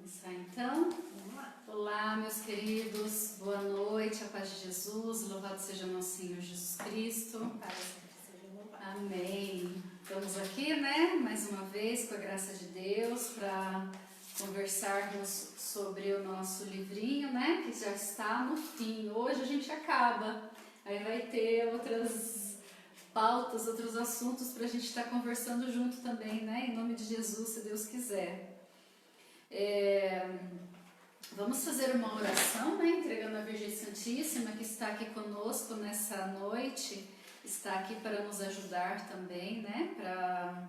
começar então. Vamos lá. Olá, meus queridos, boa noite, a paz de Jesus, louvado seja nosso Senhor Jesus Cristo. Para sempre seja louvado. Amém. Estamos aqui, né, mais uma vez, com a graça de Deus, para conversarmos sobre o nosso livrinho, né, que já está no fim. Hoje a gente acaba, aí vai ter outras pautas, outros assuntos para a gente estar conversando junto também, né, em nome de Jesus, se Deus quiser. Vamos fazer uma oração, né, entregando a Virgem Santíssima, que está aqui conosco nessa noite, está aqui para nos ajudar também, né, para,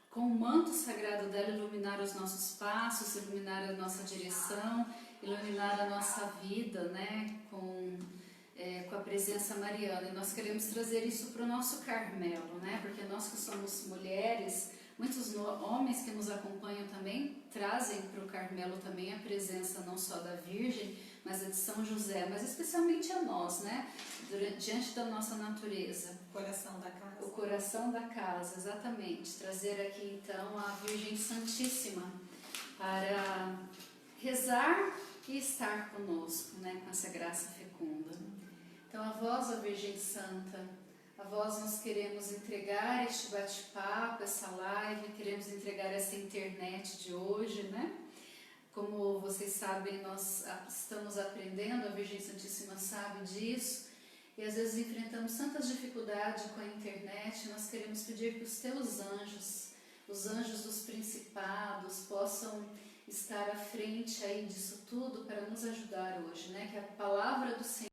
com o manto sagrado dela, iluminar os nossos passos, iluminar a nossa direção, iluminar a nossa vida, né, com a presença mariana. E nós queremos trazer isso para o nosso Carmelo, né, porque nós que somos mulheres, muitos homens que nos acompanham também trazem para o Carmelo também a presença não só da Virgem, mas a de São José, mas especialmente a nós, né? Diante da nossa natureza. O coração da casa. O coração da casa, exatamente. Trazer aqui então a Virgem Santíssima para rezar e estar conosco, né? Com essa graça fecunda. Então a vós, ó Virgem Santa, a vós nós queremos entregar este bate-papo, essa live, queremos entregar essa internet de hoje, né? Como vocês sabem, nós estamos aprendendo, a Virgem Santíssima sabe disso, e às vezes enfrentamos tantas dificuldades com a internet. Nós queremos pedir que os teus anjos, os anjos dos principados, possam estar à frente aí disso tudo para nos ajudar hoje, né? Que a palavra do Senhor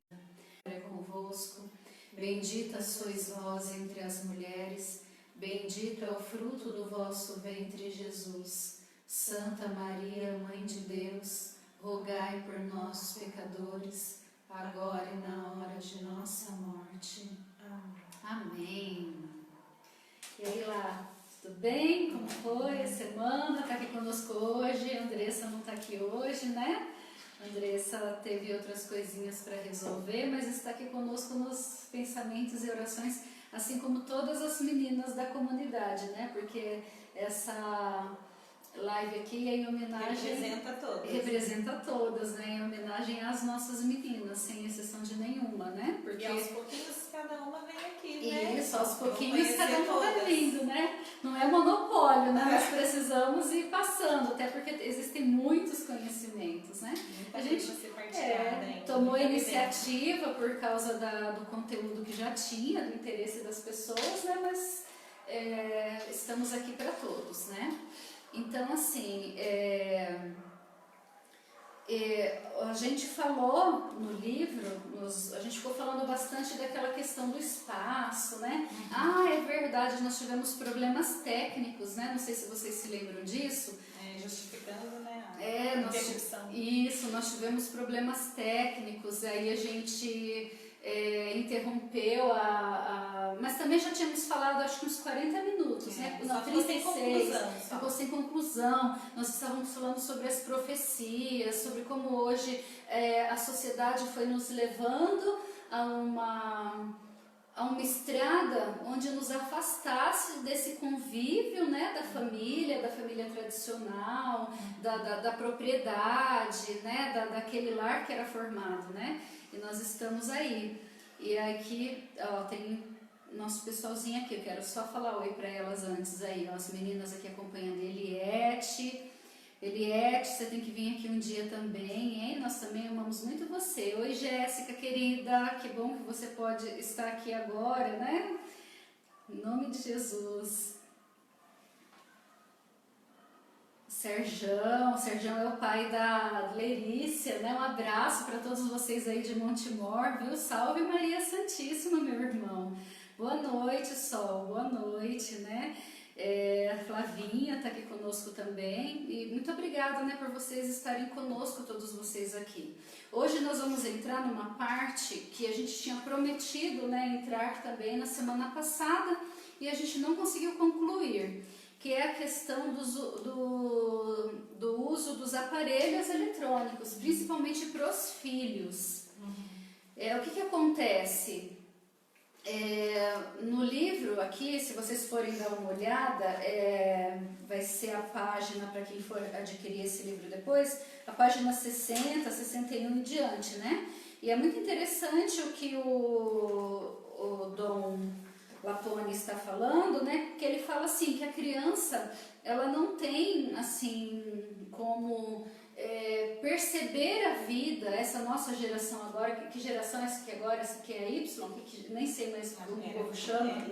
é convosco. Bendita sois vós entre as mulheres, bendito é o fruto do vosso ventre, Jesus. Santa Maria, Mãe de Deus, rogai por nós, pecadores, agora e na hora de nossa morte. Amém. E aí lá, tudo bem? Como foi a semana? Está aqui conosco hoje, a Andressa não está aqui hoje, né? A Andressa teve outras coisinhas para resolver, mas está aqui conosco nos pensamentos e orações, assim como todas as meninas da comunidade, né? Porque essa live aqui é em homenagem... Representa todas, né? Em homenagem às nossas meninas, sem exceção de nenhuma, né? Porque... E aos pouquinhos cada uma vem aqui, né? Isso, aos pouquinhos cada uma vai vindo, né? Não é monopólio, né? Nós precisamos ir passando, até porque existem muitos conhecimentos, né? Muita A gente tomou a iniciativa por causa do conteúdo que já tinha, do interesse das pessoas, né? Mas estamos aqui para todos, né? Então, assim, a gente falou no livro, a gente ficou falando bastante daquela questão do espaço, né? É verdade, nós tivemos problemas técnicos, né? Não sei se vocês se lembram disso. Justificando, né? Nós tivemos problemas técnicos, aí a gente interrompeu mas também já tínhamos falado acho que uns 40 minutos, né? Só 36, ficou sem conclusão. Nós estávamos falando sobre as profecias, sobre como hoje a sociedade foi nos levando a uma estrada onde nos afastasse desse convívio, né, da família tradicional, da propriedade, né, daquele lar que era formado, né? E nós estamos aí. E aqui, tem nosso pessoalzinho aqui, eu quero só falar oi para elas antes aí, ó, as meninas aqui acompanhando. Eliette, você tem que vir aqui um dia também, hein? Nós também amamos muito você. Oi, Jéssica, querida, que bom que você pode estar aqui agora, né? Em nome de Jesus. Serjão é o pai da Lerícia, né? Um abraço para todos vocês aí de Montemor, viu? Salve Maria Santíssima, meu irmão. Boa noite, Sol, boa noite, né? A Flavinha está aqui conosco também, e muito obrigada, né, por vocês estarem conosco, todos vocês aqui. Hoje nós vamos entrar numa parte que a gente tinha prometido, né, entrar também na semana passada e a gente não conseguiu concluir, que é a questão do uso dos aparelhos eletrônicos, principalmente para os filhos. O que acontece? No livro aqui, se vocês forem dar uma olhada, vai ser a página, para quem for adquirir esse livro depois, a página 60, 61 em diante, né? E é muito interessante o que o Dom Lapone está falando, né? Que ele fala assim, que a criança, ela não tem, assim, como perceber a vida, essa nossa geração agora, que geração é essa aqui agora? Essa aqui é Y? Que nem sei mais como o povo chama.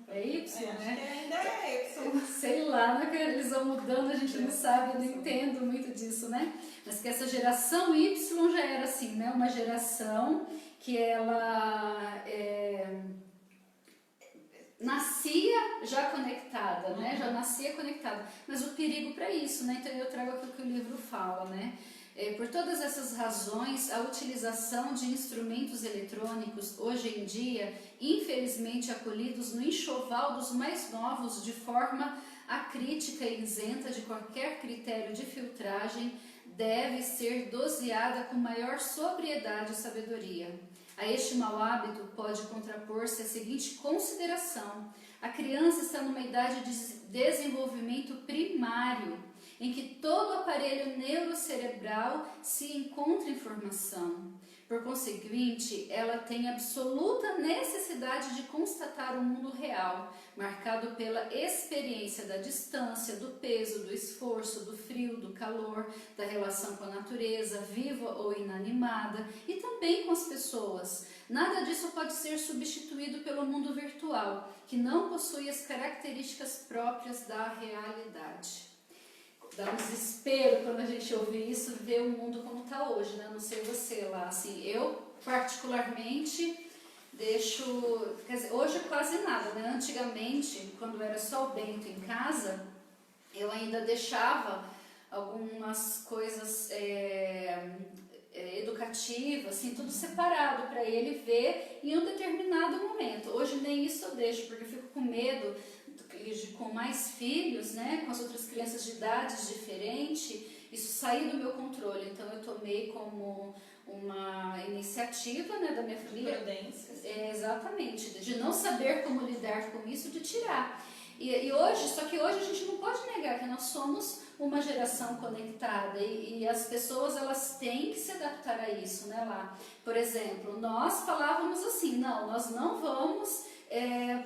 É Y, né? Ainda é Y. Sei lá, né? Que eles vão mudando, a gente não sabe, eu não entendo muito disso, né? Mas que essa geração Y já era assim, né? Uma geração que ela nascia já conectada, né? Já nascia conectada. Mas o perigo para isso, né? Então eu trago aqui o que o livro fala, né? Por todas essas razões, a utilização de instrumentos eletrônicos, hoje em dia, infelizmente acolhidos no enxoval dos mais novos de forma acrítica e isenta de qualquer critério de filtragem, deve ser doseada com maior sobriedade e sabedoria. A este mau hábito pode contrapor-se a seguinte consideração: a criança está numa idade de desenvolvimento primário, em que todo o aparelho neurocerebral se encontra em formação. Por conseguinte, ela tem absoluta necessidade de constatar o mundo real, marcado pela experiência da distância, do peso, do esforço, do frio, do calor, da relação com a natureza, viva ou inanimada, e também com as pessoas. Nada disso pode ser substituído pelo mundo virtual, que não possui as características próprias da realidade. Dá um desespero quando a gente ouve isso, ver o mundo como está hoje, né? Não sei você lá, assim, eu particularmente deixo, quer dizer, hoje quase nada, né? Antigamente, quando era só o Bento em casa, eu ainda deixava algumas coisas educativas, assim, tudo separado para ele ver em um determinado momento. Hoje nem isso eu deixo, porque eu fico com medo com mais filhos, né, com as outras crianças de idades diferentes, isso sair do meu controle. Então eu tomei como uma iniciativa, né, da minha família, exatamente, de não saber como lidar com isso, de tirar. E hoje, só que hoje a gente não pode negar que nós somos uma geração conectada e as pessoas, elas têm que se adaptar a isso, né, lá. Por exemplo, nós falávamos assim, não, nós não vamos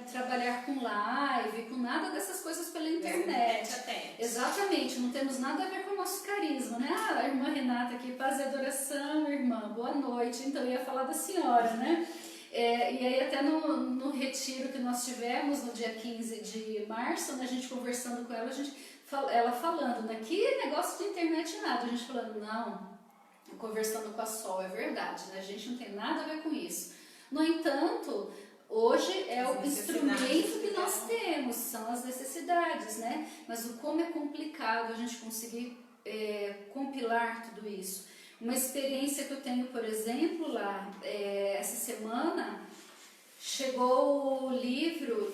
trabalhar com live, com nada dessas coisas pela internet. Exatamente, não temos nada a ver com o nosso carisma, né? Ah, a irmã Renata aqui, paz e adoração, irmã, boa noite. Então eu ia falar da senhora, né? E aí até no retiro que nós tivemos no dia 15 de março, né, a gente conversando com ela, ela falando, né, que negócio de internet nada, a gente falando, não, conversando com a Sol, é verdade, né, a gente não tem nada a ver com isso. No entanto, hoje é o instrumento que nós temos, são as necessidades, né, mas o como é complicado a gente conseguir compilar tudo isso. Uma experiência que eu tenho, por exemplo, lá, essa semana, chegou o livro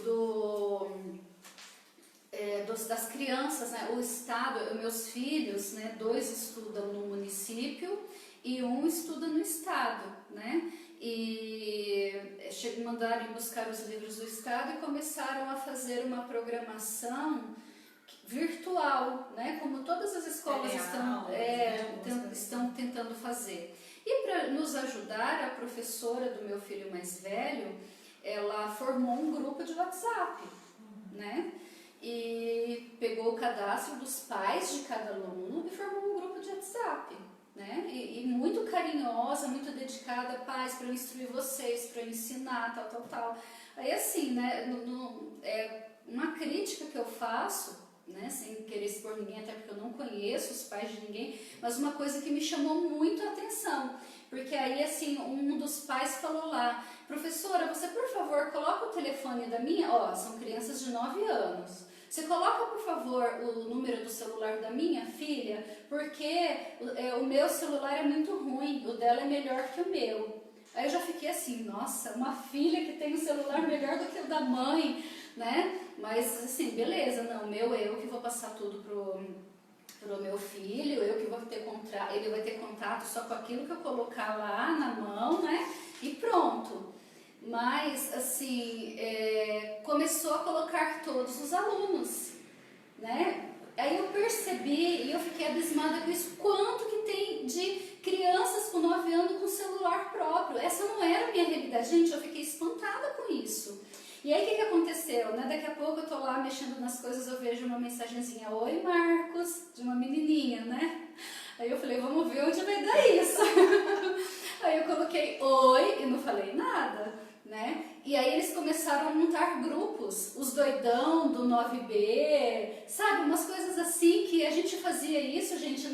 das crianças, né? O Estado, meus filhos, né? 2 estudam no município e 1 estuda no Estado, né? E mandaram buscar os livros do Estado e começaram a fazer uma programação virtual, né? Como todas as escolas estão tentando fazer. E para nos ajudar, a professora do meu filho mais velho, ela formou um grupo de WhatsApp, né? E pegou o cadastro dos pais de cada aluno e formou um grupo de WhatsApp, né? E muito carinhosa, muito dedicada, pais, para eu instruir vocês, para eu ensinar, tal. Aí assim, né? Uma crítica que eu faço, né, sem querer expor ninguém, até porque eu não conheço os pais de ninguém, mas uma coisa que me chamou muito a atenção, porque aí assim, um dos pais falou lá, professora, você por favor coloca o telefone da minha, são crianças de 9 anos, você coloca por favor o número do celular da minha filha, porque o meu celular é muito ruim, o dela é melhor que o meu. Aí eu já fiquei assim, nossa, uma filha que tem um celular melhor do que o da mãe, né? Mas assim, beleza, não, eu que vou passar tudo pro meu filho, eu que vou ter contato, ele vai ter contato só com aquilo que eu colocar lá na mão, né? E pronto. mas assim, começou a colocar todos os alunos, né? Aí eu percebi e eu fiquei abismada com isso, quanto que tem de crianças com 9 anos com celular próprio. Essa não era a minha realidade, gente, eu fiquei espantada com isso. E aí o que aconteceu, né? Daqui a pouco eu tô lá mexendo nas coisas, eu vejo uma mensagenzinha, oi Marcos, de uma menininha, né? Aí eu falei, vamos ver onde vai dar isso. Aí eu coloquei oi e não falei nada, né? E aí eles começaram a montar grupos, os doidão do 9B, sabe? Umas coisas assim que a gente fazia isso, gente,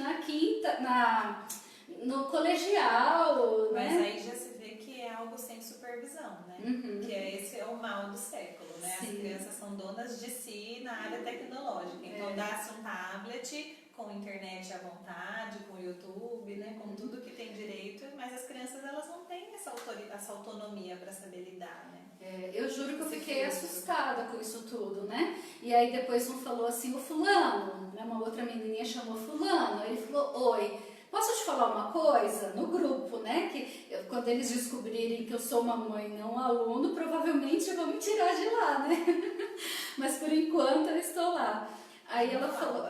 no colegial, Mas né? aí já se vê que é algo sem supervisão, né? Uhum. Que esse é o mal do século, né? Sim. As crianças são donas de si na área tecnológica. Então dá-se um tablet com internet à vontade, com YouTube, né? Com tudo que tem direito, mas as crianças elas não têm essa autonomia para saber lidar, né? Eu juro que eu fiquei assustada com isso tudo, né? E aí depois um falou assim, o fulano, né? Uma outra menininha chamou fulano, aí ele falou, oi, posso te falar uma coisa? No grupo, né? Que quando eles descobrirem que eu sou uma mãe e não um aluno, provavelmente vão me tirar de lá, né? Mas por enquanto eu estou lá. Aí ela falou...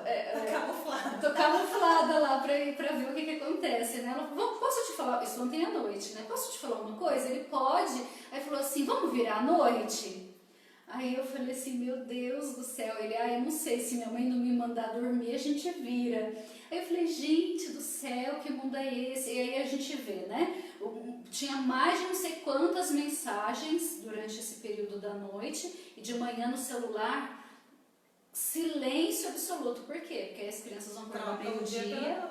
Tô camuflada lá pra ver o que acontece, né? Ela falou, posso te falar... Isso ontem à noite, né? Posso te falar uma coisa? Ele pode. Aí falou assim, vamos virar à noite? Aí eu falei assim, meu Deus do céu. Ele, eu não sei, se minha mãe não me mandar dormir, a gente vira. Aí eu falei, gente do céu, que mundo é esse? E aí a gente vê, né? Tinha mais de não sei quantas mensagens durante esse período da noite. E de manhã no celular... Silêncio absoluto. Por quê? Porque as crianças vão acordar meio-dia,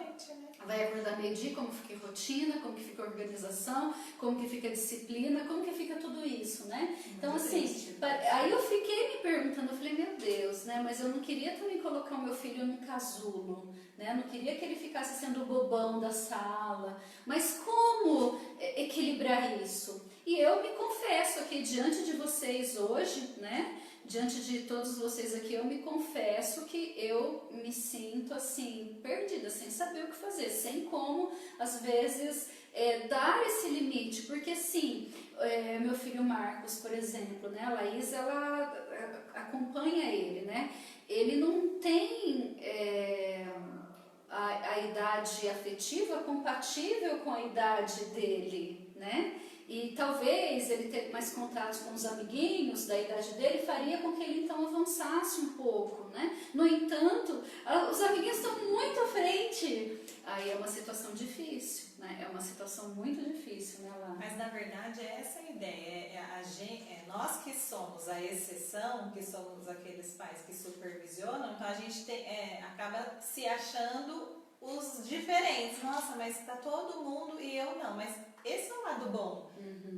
vai acordar meio-dia, como fica a rotina, como que fica a organização, como que fica a disciplina, como que fica tudo isso, né? Então, assim, aí eu fiquei me perguntando, eu falei, meu Deus, né? Mas eu não queria também colocar o meu filho num casulo, né? Eu não queria que ele ficasse sendo o bobão da sala. Mas como equilibrar isso? E eu me confesso aqui diante de vocês hoje, né? Diante de todos vocês aqui, eu me confesso que eu me sinto assim, perdida, sem saber o que fazer, sem como, às vezes, dar esse limite, porque assim, meu filho Marcos, por exemplo, né, a Laís, ela acompanha ele, né, ele não tem a idade afetiva compatível com a idade dele, né, e talvez ele ter mais contatos com os amiguinhos da idade dele faria com que ele então avançasse um pouco, né? No entanto, os amiguinhos estão muito à frente. Aí é uma situação difícil, né? É uma situação muito difícil, né, Lá? Mas na verdade é essa a ideia. Nós que somos a exceção, que somos aqueles pais que supervisionam, então a gente acaba se achando os diferentes. Nossa, mas está todo mundo e eu não. Mas esse é o lado bom,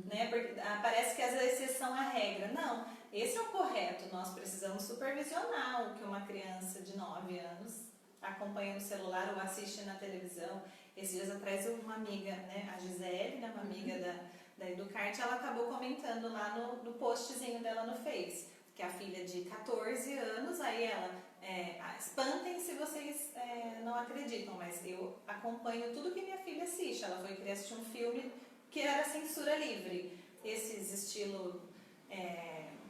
né? Porque parece que às vezes exceção à regra. Não, esse é o correto. Nós precisamos supervisionar o que uma criança de 9 anos acompanha no celular ou assiste na televisão. Esses dias atrás uma amiga, né, a Gisele, né, uma amiga da Educarte, ela acabou comentando lá no postzinho dela no Face, que a filha de 14 anos, aí ela, espantem se vocês não acreditam, mas eu acompanho tudo que minha filha assiste. Ela foi querer assistir um filme que era censura livre, esses estilo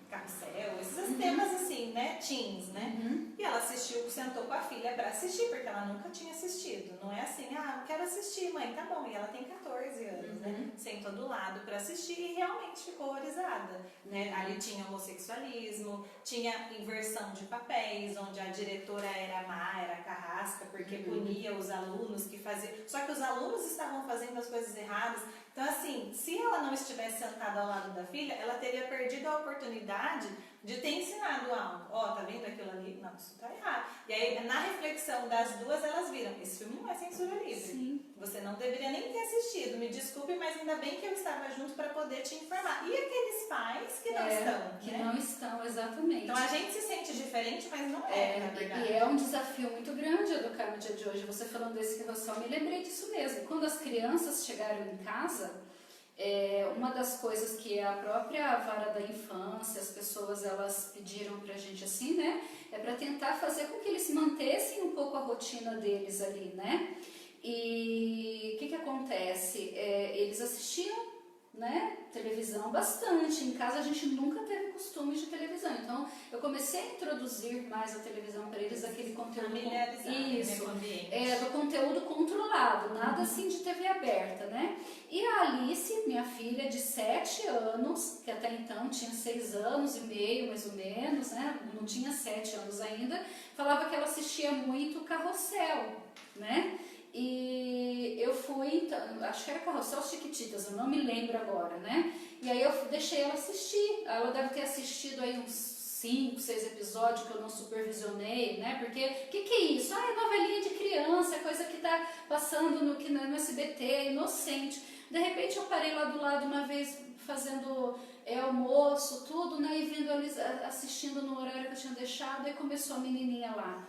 carrossel, esses temas assim, né, teens, né? E ela assistiu, sentou com a filha para assistir, porque ela nunca tinha assistido. Não é assim, não quero assistir, mãe, tá bom. E ela tem 14 anos, né? Sentou do lado para assistir e realmente ficou horrorizada, né? Ali tinha homossexualismo, tinha inversão de papéis, onde a diretora era má, era carrasca, porque punia os alunos que faziam. Só que os alunos estavam fazendo as coisas erradas. Então, assim, se ela não estivesse sentada ao lado da filha, ela teria perdido a oportunidade de ter ensinado algo. Ó, tá vendo aquilo ali? Não, isso tá errado. E aí, na reflexão das duas, elas viram, esse filme não é censura livre. Sim. Você não deveria nem ter assistido. Me desculpe, mas ainda bem que eu estava junto para poder te informar. E aqueles pais que não estão, que né? não estão, exatamente. Então, a gente se sente diferente, mas não na verdade. E é um desafio muito grande educar no dia de hoje. Você falando desse carrossel, me lembrei disso mesmo. Quando as crianças chegaram em casa, uma das coisas que a própria vara da infância, as pessoas elas pediram pra gente assim, né? É para tentar fazer com que eles mantessem um pouco a rotina deles ali, né? E o que acontece? Eles assistiam né, televisão bastante. Em casa a gente nunca teve costume de televisão. Então eu comecei a introduzir mais a televisão para eles, aquele conteúdo isso, do conteúdo controlado, nada assim de TV aberta, né? E a Alice, minha filha de 7 anos, que até então tinha 6 anos e meio, mais ou menos, né? Não tinha 7 anos ainda, falava que ela assistia muito Carrossel, né? E eu fui, então, acho que era Carrossel Chiquititas, eu não me lembro agora, né? E aí eu deixei ela assistir. Ela deve ter assistido aí uns 5, 6 episódios que eu não supervisionei, né? Porque, o que é isso? Ah, é novelinha de criança, é coisa que tá passando no SBT, é inocente. De repente eu parei lá do lado uma vez fazendo almoço, tudo, né? E vendo eles assistindo no horário que eu tinha deixado, e começou a menininha lá.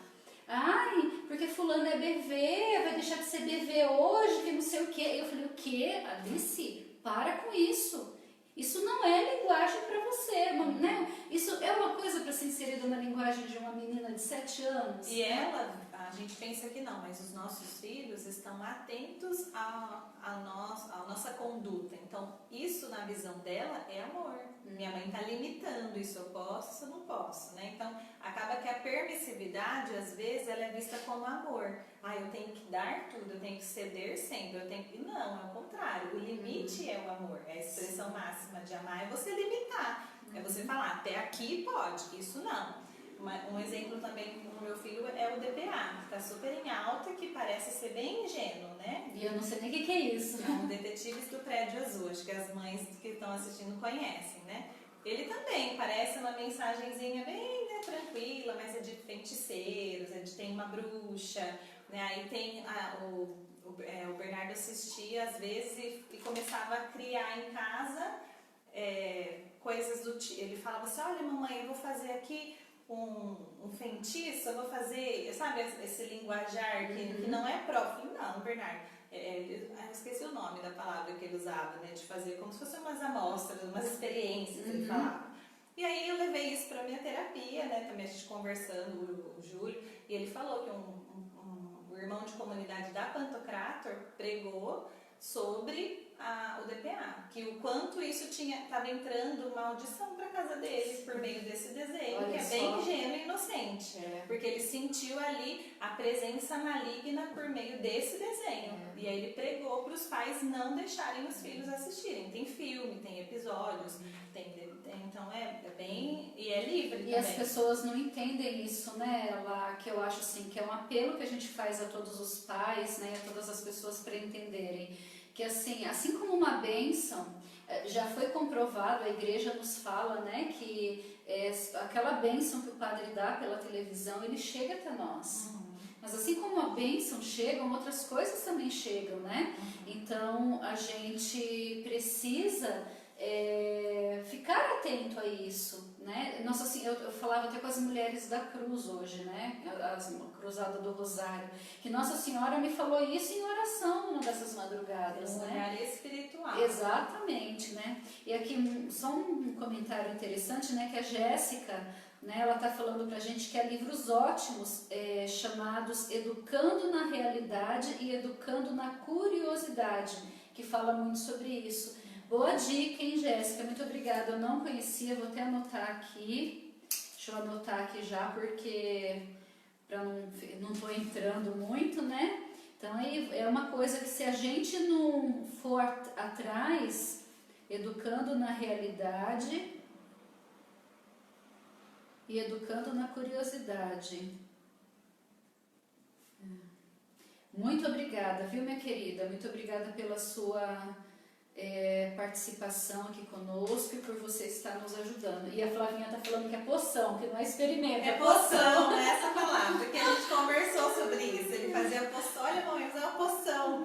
Ai, porque fulano é BV, vai deixar de ser BV hoje, que não sei o quê. Eu falei, o quê? Alice, para com isso. Isso não é linguagem para você, né? Isso é uma coisa para ser inserida na linguagem de uma menina de 7 anos. E ela, a gente pensa que não, mas os nossos filhos estão atentos à nossa conduta. Então, isso na visão dela é amor. Minha mãe está limitando, isso eu posso, isso eu não posso, né? Então, acaba que a permissividade, às vezes, ela é vista como amor. Ah, eu tenho que dar tudo, eu tenho que ceder sempre, eu tenho que... Não, é o contrário. O limite é o amor. A expressão máxima de amar é você limitar. É você falar, até aqui pode, isso não. Um exemplo também no meu filho é o DPA, que está super em alta, que parece ser bem ingênuo, né? E eu não sei nem o que é isso. É um Detetives do Prédio Azul, acho que as mães que estão assistindo conhecem, né? Ele também parece uma mensagenzinha bem, né, tranquila, mas é de feiticeiros, tem uma bruxa, né? Aí tem o Bernardo assistia às vezes e começava a criar em casa coisas do tipo. Ele falava assim, olha mamãe, eu vou fazer aqui um feitiço, eu vou fazer, sabe, esse linguajar que não é próprio. Não, Bernardo, eu esqueci o nome da palavra que ele usava, né, de fazer como se fossem umas amostras, umas experiências, ele falava. E aí eu levei isso para minha terapia, né, também a gente conversando, o Júlio, e ele falou que o irmão de comunidade da Pantocrator pregou sobre o DPA, que o quanto isso estava entrando maldição para casa dele por meio desse desenho, olha, que é bem ingênuo e inocente, porque ele sentiu ali a presença maligna por meio desse desenho, e aí ele pregou para os pais não deixarem os filhos assistirem. Tem filme, tem episódios, então é bem, e é livre também. E as pessoas não entendem isso, né, lá, que eu acho assim, que é um apelo que a gente faz a todos os pais, né, a todas as pessoas para entenderem que assim como uma bênção, já foi comprovado, a igreja nos fala, né, que aquela bênção que o padre dá pela televisão, ele chega até nós. Mas assim como a bênção chegam, outras coisas também chegam, né? Então a gente precisa ficar atento a isso, né? Nossa, assim, eu falava até com as mulheres da cruz hoje, né? A cruzada do Rosário, que Nossa Senhora me falou isso em oração numa dessas madrugadas, né? Olhar espiritual. Exatamente, né? E aqui só um comentário interessante, né? Que a Jéssica, né, ela está falando pra gente que há livros ótimos chamados Educando na Realidade e Educando na Curiosidade, que fala muito sobre isso. Boa dica, hein, Jéssica? Muito obrigada. Eu não conhecia, vou até anotar aqui. Deixa eu anotar aqui já, porque não estou entrando muito, né? Então, aí é uma coisa que se a gente não for atrás, educando na realidade e educando na curiosidade. Muito obrigada, viu, minha querida? Muito obrigada pela sua participação aqui conosco e por você estar nos ajudando. E a Flavinha está falando que é poção, que não é experimento. É poção, né? Essa palavra, que a gente conversou sobre isso. Ele fazia poção, olha, mãe, mas é uma poção.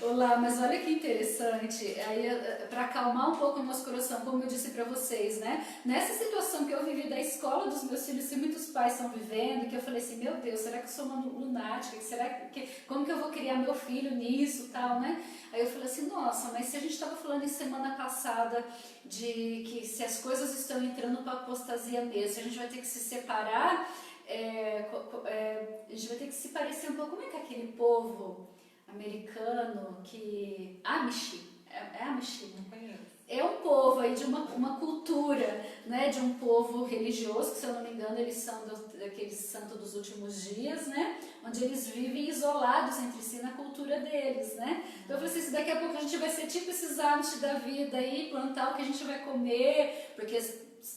Olá, mas olha que interessante. Aí, para acalmar um pouco o nosso coração, como eu disse para vocês, né? Nessa situação que eu vivi da escola dos meus filhos, que muitos pais estão vivendo, que eu falei assim, meu Deus, será que eu sou uma lunática? Como que eu vou criar meu filho nisso, tal, né? Aí eu falei assim, nossa, mas se a gente estava falando em semana passada de que se as coisas estão entrando para a apostasia mesmo, se a gente vai ter que se separar, a gente vai ter que se parecer um pouco, como é que é aquele povo americano que... Amish, é Amish? Não conheço. aí de uma cultura, né, de um povo religioso, que se eu não me engano eles são daquele santo dos últimos dias, né, onde eles vivem isolados entre si na cultura deles, né. Então eu falei assim, daqui a pouco a gente vai ser tipo esses Amish da vida aí, plantar o que a gente vai comer, porque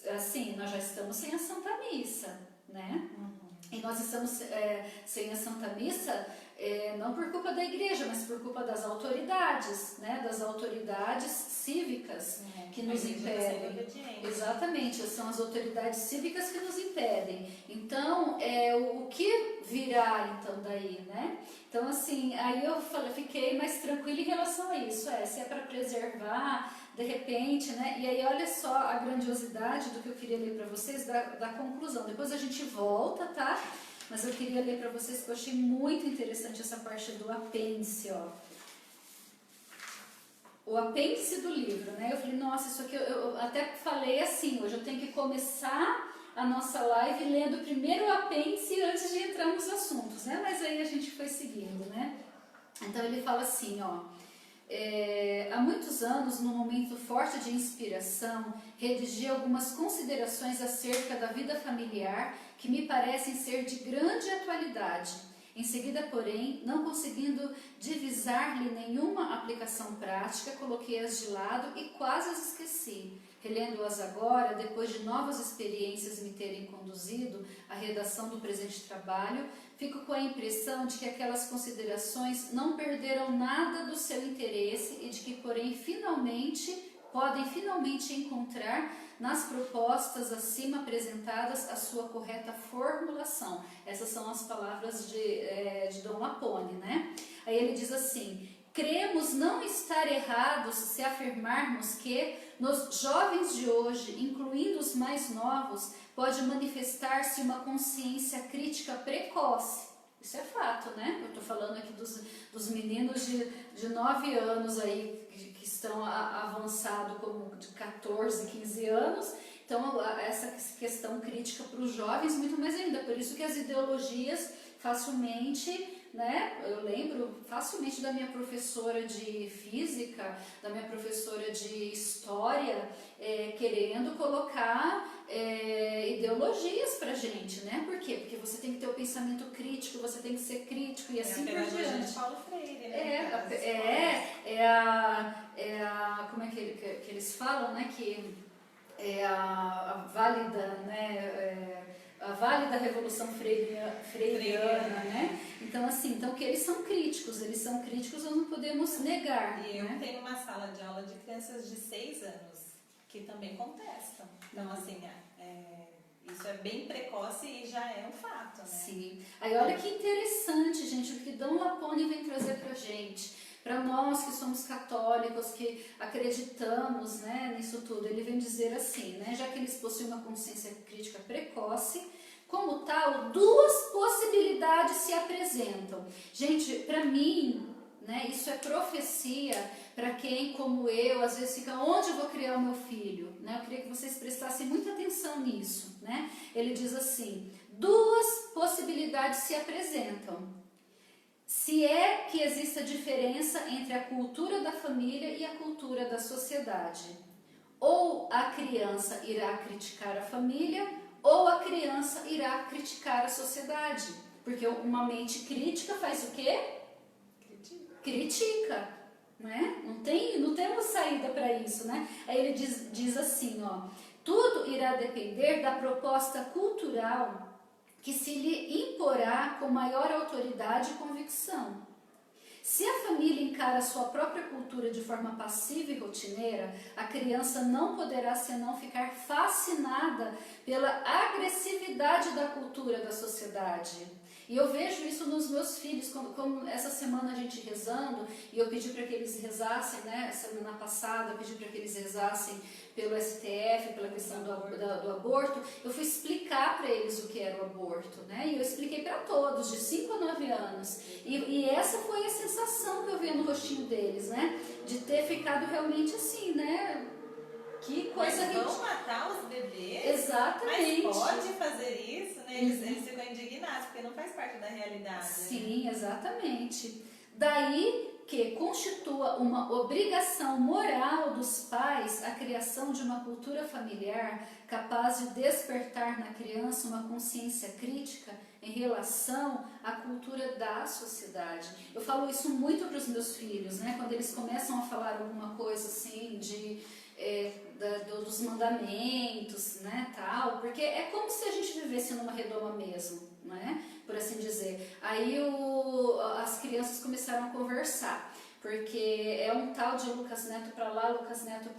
assim, nós já estamos sem a Santa Missa, né. E nós estamos sem a Santa Missa não por culpa da igreja, mas por culpa das autoridades, né? Das autoridades cívicas que nos impedem. Exatamente, são as autoridades cívicas que nos impedem. Então, o que virá então daí, né? Então, assim, aí eu fiquei mais tranquila em relação a isso. Se é para preservar, de repente, né? E aí olha só a grandiosidade do que eu queria ler para vocês, da conclusão. Depois a gente volta, tá? Mas eu queria ler para vocês que eu achei muito interessante essa parte do apêndice, ó. O apêndice do livro, né? Eu falei, nossa, isso aqui eu até falei assim, hoje eu tenho que começar a nossa live lendo primeiro o apêndice antes de entrar nos assuntos, né? Mas aí a gente foi seguindo, né? Então ele fala assim, ó. Há muitos anos, num momento forte de inspiração, redigi algumas considerações acerca da vida familiar que me parecem ser de grande atualidade. Em seguida, porém, não conseguindo divisar-lhe nenhuma aplicação prática, coloquei-as de lado e quase as esqueci. Relendo-as agora, depois de novas experiências me terem conduzido à redação do presente trabalho, fico com a impressão de que aquelas considerações não perderam nada do seu interesse e de que, porém, podem finalmente encontrar nas propostas acima apresentadas a sua correta formulação. Essas são as palavras de Dom Lapone, né? Aí ele diz assim: cremos não estar errados se afirmarmos que, nos jovens de hoje, incluindo os mais novos, pode manifestar-se uma consciência crítica precoce. Isso é fato, né? Eu estou falando aqui dos meninos de 9 anos aí, que estão avançados como de 14, 15 anos. Então, essa questão crítica para os jovens, muito mais ainda. Por isso que as ideologias facilmente... Né? Eu lembro facilmente da minha professora de física, da minha professora de história, querendo colocar ideologias pra gente, né? Por quê? Porque você tem que ter o pensamento crítico, você tem que ser crítico e assim por diante. De Paulo Freire, né? Como é que eles falam, né? Que é a válida, né? A válida revolução freiriana, né? Então, assim, que eles são críticos, nós não podemos negar. E né? eu tenho uma sala de aula de crianças de 6 anos que também contestam. Então, assim, isso é bem precoce e já é um fato, né? Sim. Aí olha que interessante, gente, o que Dom Lapone vem trazer pra gente. Para nós que somos católicos, que acreditamos, né, nisso tudo, ele vem dizer assim, né, já que eles possuem uma consciência crítica precoce, como tal, duas possibilidades se apresentam. Gente, para mim, né, isso é profecia para quem, como eu, às vezes fica, onde eu vou criar o meu filho? Né? Eu queria que vocês prestassem muita atenção nisso. Né? Ele diz assim, duas possibilidades se apresentam. Se é que exista diferença entre a cultura da família e a cultura da sociedade. Ou a criança irá criticar a família, ou a criança irá criticar a sociedade. Porque uma mente crítica faz o quê? Critica. Né? Não temos saída para isso. Né? Aí ele diz assim, ó, tudo irá depender da proposta cultural que se lhe imporá com maior autoridade e convicção. Se a família encara a sua própria cultura de forma passiva e rotineira, a criança não poderá senão ficar fascinada pela agressividade da cultura da sociedade. E eu vejo isso nos meus filhos, como essa semana a gente rezando, e eu pedi para que eles rezassem, né, semana passada eu pedi para que eles rezassem pelo STF, pela questão do aborto, eu fui explicar para eles o que era o aborto, né, e eu expliquei para todos, de 5 a 9 anos, e essa foi a sensação que eu vi no rostinho deles, né, de ter ficado realmente assim, né, que coisa... Mas vão matar os bebês? Exatamente. Mas pode fazer isso, né? Eles ficam indignados, porque não faz parte da realidade. Sim, né? Exatamente. Daí que constitua uma obrigação moral dos pais a criação de uma cultura familiar capaz de despertar na criança uma consciência crítica em relação à cultura da sociedade. Eu falo isso muito para os meus filhos, né? Quando eles começam a falar alguma coisa assim dos mandamentos, né, tal, porque é como se a gente vivesse numa redoma mesmo, né, por assim dizer. Aí as crianças começaram a conversar, porque é um tal de Lucas Neto para lá, Lucas Neto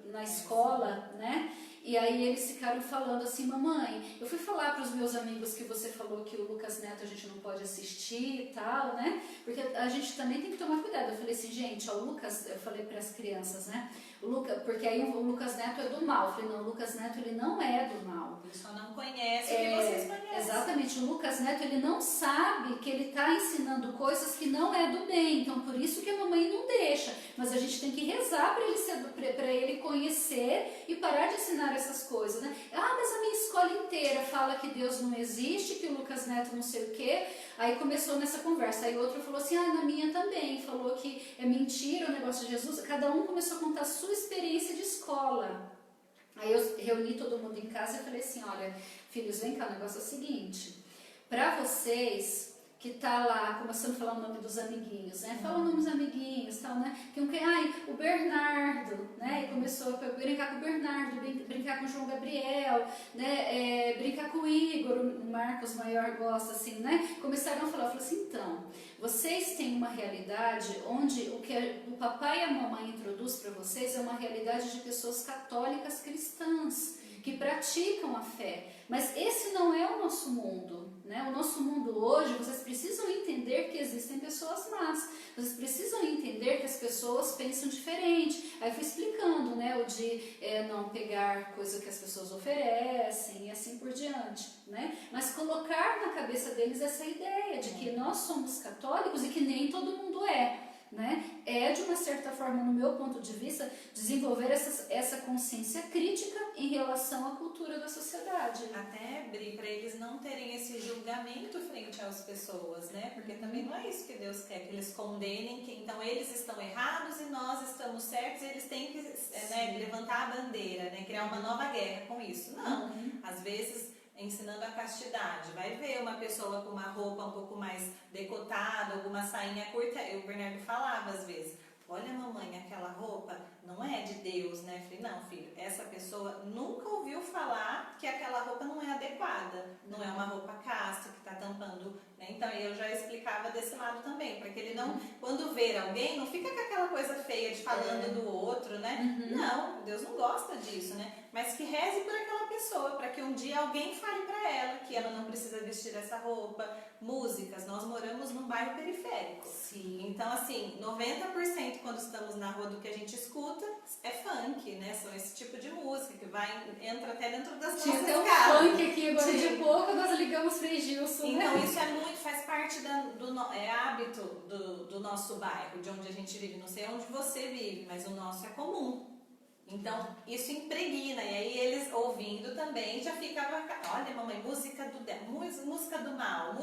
na escola, né? E aí eles ficaram falando assim, mamãe, eu fui falar para os meus amigos que você falou que o Lucas Neto a gente não pode assistir e tal, né? Porque a gente também tem que tomar cuidado. Eu falei assim, gente, ó, o Lucas, eu falei para as crianças, né? Porque aí o Lucas Neto é do mal. Eu falei, não, o Lucas Neto ele não é do mal. Ele só não conhece o que vocês conhecem. Exatamente, o Lucas Neto ele não sabe que ele está ensinando coisas que não é do bem. Então por isso que a mamãe não deixa. Mas a gente tem que rezar para ele conhecer e parar de ensinar essas coisas, né? Ah, mas a minha escola inteira fala que Deus não existe, que o Lucas Neto não sei o quê. Aí começou nessa conversa. Aí outro falou assim, na minha também. Falou que é mentira o negócio de Jesus. Cada um começou a contar a sua experiência de escola. Aí eu reuni todo mundo em casa e falei assim, olha, filhos, vem cá, o negócio é o seguinte. Para vocês que tá lá começando a falar o nome dos amiguinhos, né? Fala o nome dos amiguinhos, tal, né? O Bernardo, né? E começou a brincar com o Bernardo, brincar com o João Gabriel, né? Brincar com o Igor, o Marcos Maior gosta, assim, né? Começaram a falar, eu falei assim, então, vocês têm uma realidade onde o que o papai e a mamãe introduz para vocês é uma realidade de pessoas católicas cristãs, que praticam a fé. Mas esse não é o nosso mundo, né? O nosso mundo hoje, vocês precisam entender que existem pessoas más. Vocês precisam entender que as pessoas pensam diferente. Aí fui explicando, né? O de não pegar coisa que as pessoas oferecem e assim por diante, né? Mas colocar na cabeça deles essa ideia de que nós somos católicos e que nem todo mundo é. Né? É, de uma certa forma, no meu ponto de vista, desenvolver essa consciência crítica em relação à cultura da sociedade. Até, Bri, para eles não terem esse julgamento frente às pessoas, né? Porque também não é isso que Deus quer, que eles condenem, que então eles estão errados e nós estamos certos, e eles têm que levantar a bandeira, né? Criar uma nova guerra com isso. Não, às vezes ensinando a castidade. Vai ver uma pessoa com uma roupa um pouco mais decotada, alguma sainha curta. O Bernardo falava às vezes, olha mamãe, aquela roupa não é de Deus, né? Eu falei, não filho, essa pessoa nunca ouviu falar que aquela roupa não é adequada, não é uma roupa casta que está tampando, né? Então eu já explicava desse lado também, para que ele não, quando ver alguém, não fica com aquela coisa feia de falando do outro, né? Não, Deus não gosta disso, né? Mas que reze por aquela pessoa, para que um dia alguém fale para ela que ela não precisa vestir essa roupa. Músicas, nós moramos num bairro periférico. Sim. Então, assim, 90% quando estamos na rua do que a gente escuta é funk, né? São esse tipo de música que entra até dentro das Tinha nossas até um casas. funk aqui agora de pouco, nós ligamos Frei Gilson, então, né? isso faz parte do hábito do nosso bairro, de onde a gente vive. Não sei onde você vive, mas o nosso é comum. Então, isso impregna, e aí eles ouvindo também já ficavam, olha mamãe, música do mal,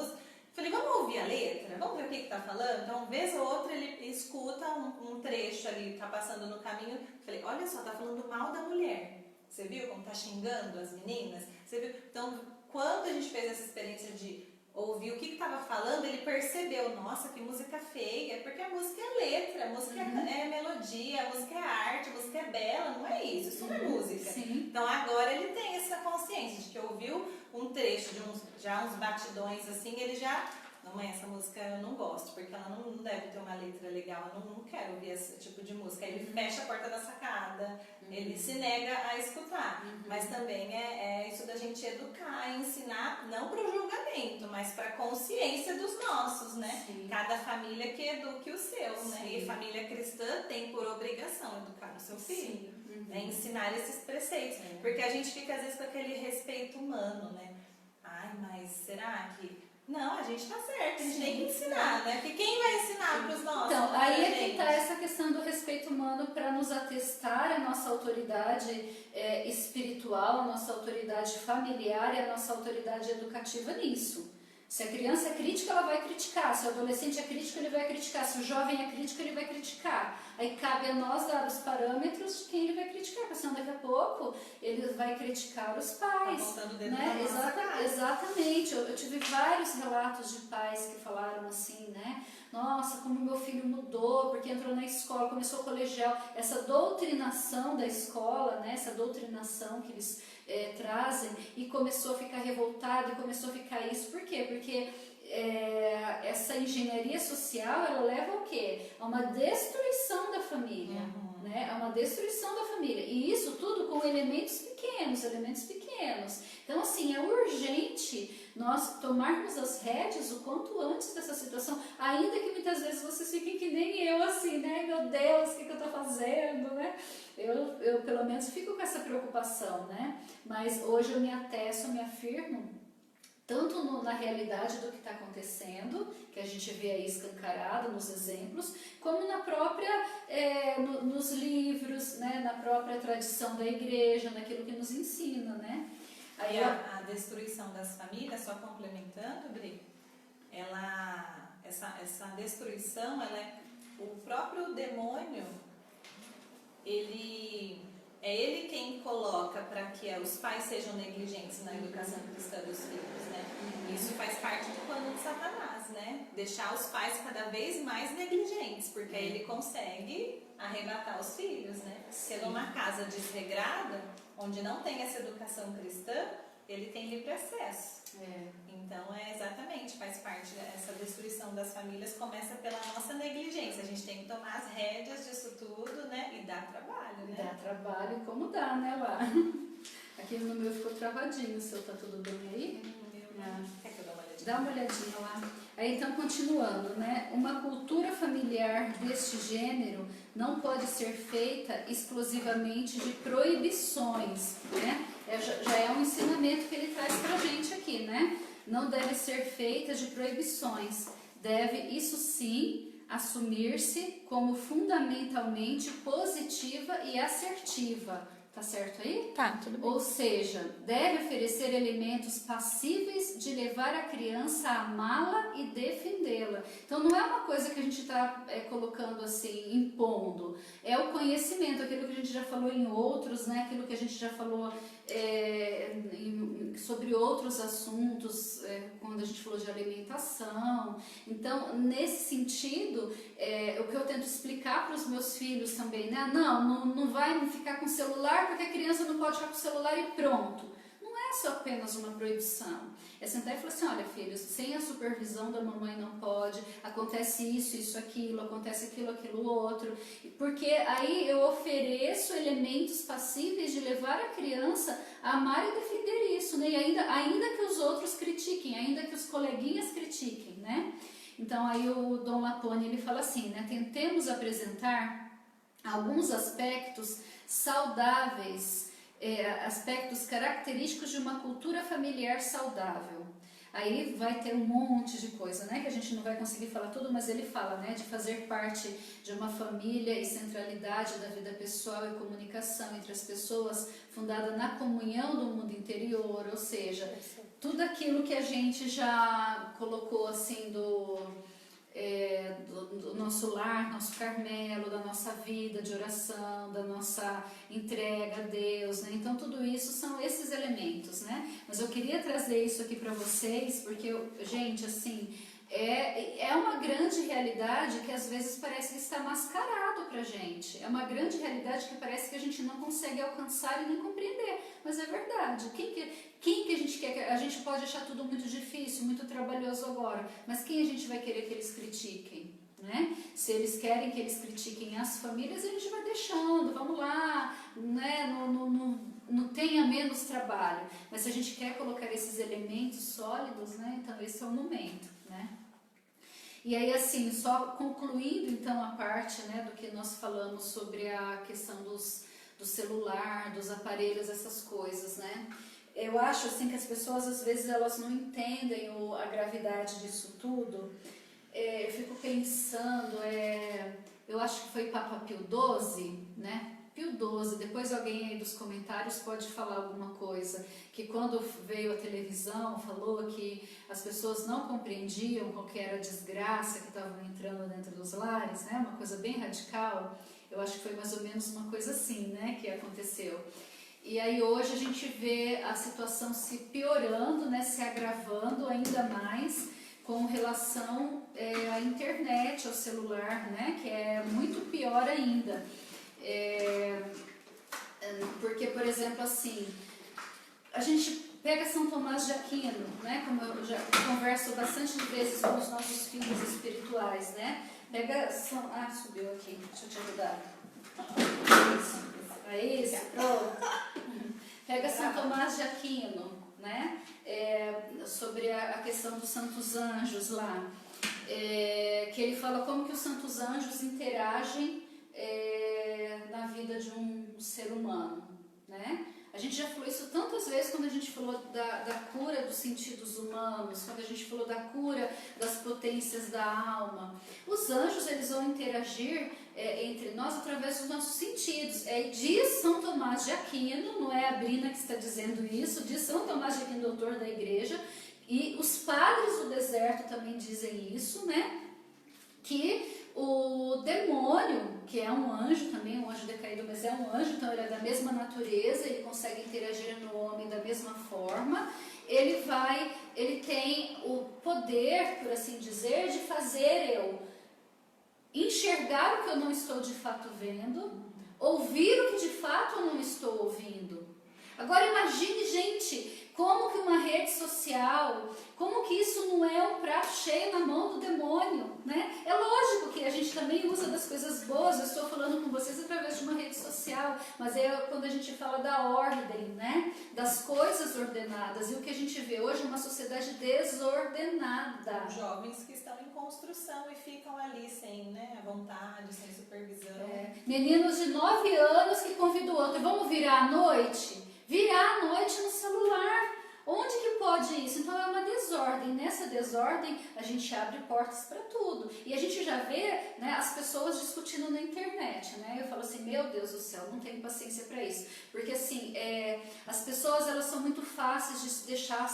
Falei, vamos ouvir a letra? Vamos ver o que está falando? Então, uma vez ou outra ele escuta um trecho ali, está passando no caminho. Falei, olha só, está falando mal da mulher. Você viu como está xingando as meninas? Você viu? Então, quando a gente fez essa experiência de ouvir o que estava falando, ele percebeu, nossa, que música feia, porque a música é letra, a música é melodia, a música é arte, a música é bela, não é isso, isso não é música. Sim. Então agora ele tem essa consciência de que ouviu um trecho de uns batidões assim, ele já, mamãe, essa música eu não gosto, porque ela não deve ter uma letra legal, eu não quero ouvir esse tipo de música. Aí ele fecha a porta da sacada, ele se nega a escutar. Mas também é isso da gente educar, ensinar, não para o julgamento, mas para a consciência dos nossos, né? Sim. Cada família que eduque o seu, né? Sim. E família cristã tem por obrigação educar o seu filho, né? Ensinar esses preceitos. Porque a gente fica às vezes com aquele respeito humano, né? Ai, mas será que... Não, a gente tá certo, a gente tem que ensinar, né? Porque quem vai ensinar para os nossos? Então, aí é que está essa questão do respeito humano para nos atestar a nossa autoridade espiritual, a nossa autoridade familiar e a nossa autoridade educativa nisso. Se a criança é crítica, ela vai criticar. Se o adolescente é crítico, ele vai criticar. Se o jovem é crítico, ele vai criticar. Aí cabe a nós dar os parâmetros de quem ele vai criticar, porque senão daqui a pouco ele vai criticar os pais. Tá apontando o dedo né? na nossa cara. Exatamente. Eu tive vários relatos de pais que falaram assim, né? Nossa, como meu filho mudou, porque entrou na escola, começou o colegial. Essa doutrinação da escola, né? Essa doutrinação que eles trazem, e começou a ficar revoltado, e começou a ficar isso. Por quê? Porque essa engenharia social, ela leva ao quê? A uma destruição da família, né? A uma destruição da família. E isso tudo com elementos pequenos. Então, assim, é urgente nós tomarmos as rédeas o quanto antes dessa situação, ainda que muitas vezes vocês fiquem que nem eu, assim, né? Meu Deus, o que eu tô fazendo, né? Eu pelo menos fico com essa preocupação, né? Mas hoje eu me atesto, eu me afirmo, tanto na realidade do que está acontecendo, que a gente vê aí escancarado nos exemplos, como na própria, nos livros, né? Na própria tradição da igreja, naquilo que nos ensina, né? Aí a destruição das famílias, só complementando, Bri, essa destruição, o próprio demônio, é ele quem coloca para que os pais sejam negligentes na educação cristã dos filhos, né? Isso faz parte do plano de Satanás, né? Deixar os pais cada vez mais negligentes, porque aí ele consegue arrebatar os filhos, né? Porque numa casa desregrada, onde não tem essa educação cristã, ele tem livre acesso. Então, exatamente, faz parte dessa destruição das famílias, começa pela nossa negligência. A gente tem que tomar as rédeas disso tudo, né? E dar trabalho, né? Dá trabalho, como dá, né, lá? Aqui no meu ficou travadinho, o seu tá tudo bem aí? Quer que eu dê uma olhadinha? Dá uma olhadinha lá. Aí, então, continuando, né? Uma cultura familiar deste gênero não pode ser feita exclusivamente de proibições, né? Já é um ensinamento que ele traz pra gente aqui, né? Não deve ser feita de proibições. Deve, isso sim, assumir-se como fundamentalmente positiva e assertiva. Tá certo aí? Tá, tudo bem. Ou seja, deve oferecer elementos passíveis de levar a criança a amá-la e defendê-la. Então não é uma coisa que a gente está colocando assim, impondo. É o conhecimento, aquilo que a gente já falou em outros, né? Aquilo que a gente já falou sobre outros assuntos, quando a gente falou de alimentação. Então, nesse sentido, o que eu tento explicar para os meus filhos também, né? Não vai ficar com celular porque a criança não pode ficar com o celular e pronto. Não é só apenas uma proibição. É sentar e falar assim, olha filhos, sem a supervisão da mamãe não pode, acontece isso, aquilo, acontece aquilo, outro. Porque aí eu ofereço elementos passíveis de levar a criança a amar e defender isso, né? E ainda que os outros critiquem, ainda que os coleguinhas critiquem, né? Então aí o Dom Lapone, ele fala assim, né? Tentemos apresentar alguns aspectos saudáveis, aspectos característicos de uma cultura familiar saudável. Aí vai ter um monte de coisa, né, que a gente não vai conseguir falar tudo, mas ele fala, né, de fazer parte de uma família e centralidade da vida pessoal e comunicação entre as pessoas, fundada na comunhão do mundo interior, ou seja, tudo aquilo que a gente já colocou assim do nosso lar, nosso Carmelo, da nossa vida de oração, da nossa entrega a Deus, né? Então tudo isso são esses elementos, né? Mas eu queria trazer isso aqui para vocês, porque, gente, assim, é uma grande realidade que às vezes parece que está mascarado pra gente. É uma grande realidade que parece que a gente não consegue alcançar e nem compreender, mas é verdade. Quem que a gente quer? A gente pode achar tudo muito difícil, muito trabalhoso agora, mas quem a gente vai querer que eles critiquem? Né? Se eles querem que eles critiquem as famílias, a gente vai deixando, vamos lá, né? Não tenha menos trabalho. Mas se a gente quer colocar esses elementos sólidos, né? Então esse é o momento, né? E aí, assim, só concluindo então a parte, né, do que nós falamos sobre a questão do celular, dos aparelhos, essas coisas, né? Eu acho assim que as pessoas às vezes elas não entendem a gravidade disso tudo. Eu fico pensando, eu acho que foi Papa Pio XII, né? Pio XII, depois alguém aí dos comentários pode falar alguma coisa, que quando veio a televisão falou que as pessoas não compreendiam qual que era a desgraça que estavam entrando dentro dos lares, né? Uma coisa bem radical. Eu acho que foi mais ou menos uma coisa assim, né, que aconteceu. E aí hoje a gente vê a situação se piorando, né, se agravando ainda mais com relação à internet, ao celular, né, que é muito pior ainda. Porque, por exemplo, assim, a gente pega São Tomás de Aquino, né, como eu já converso bastante vezes com os nossos filhos espirituais, né, subiu aqui, deixa eu te ajudar. Isso, pronto. Pega São Tomás de Aquino, né, sobre a questão dos santos anjos lá, que ele fala como que os santos anjos interagem na vida de um ser humano, né? A gente já falou isso tantas vezes quando a gente falou da cura dos sentidos humanos, quando a gente falou da cura das potências da alma. Os anjos, eles vão interagir entre nós através dos nossos sentidos. Diz São Tomás de Aquino, não é a Brina que está dizendo isso, diz São Tomás de Aquino, doutor da igreja, e os padres do deserto também dizem isso, né? Que o demônio, que é um anjo também, um anjo decaído, mas é um anjo, então ele é da mesma natureza, ele consegue interagir no homem da mesma forma, ele tem o poder, por assim dizer, de fazer eu enxergar o que eu não estou de fato vendo, ouvir o que de fato eu não estou ouvindo. Agora imagine, gente, como que uma rede social, como que isso não é um prato cheio na mão do demônio, né? É lógico que a gente também usa das coisas boas, eu estou falando com vocês através de uma rede social, mas quando a gente fala da ordem, né? Das coisas ordenadas, e o que a gente vê hoje é uma sociedade desordenada. Jovens que estão em construção e ficam ali sem, né, a vontade, sem supervisão. Meninos de 9 anos que convidam o outro, vamos virar à noite? Virar à noite no celular. Onde que pode isso? Então é uma desordem. Nessa desordem a gente abre portas para tudo. E a gente já vê, né, as pessoas discutindo na internet, né? Eu falo assim, meu Deus do céu, não tenho paciência para isso. Porque assim, as pessoas, elas são muito fáceis de se deixar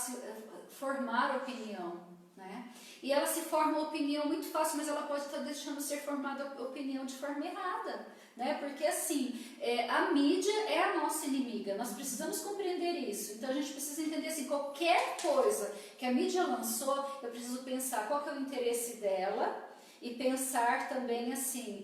formar opinião, né? E ela se forma opinião muito fácil, mas ela pode estar deixando ser formada opinião de forma errada. Né? Porque assim, a mídia é a nossa inimiga, nós precisamos compreender isso. Então a gente precisa entender assim, qualquer coisa que a mídia lançou, eu preciso pensar qual que é o interesse dela e pensar também assim,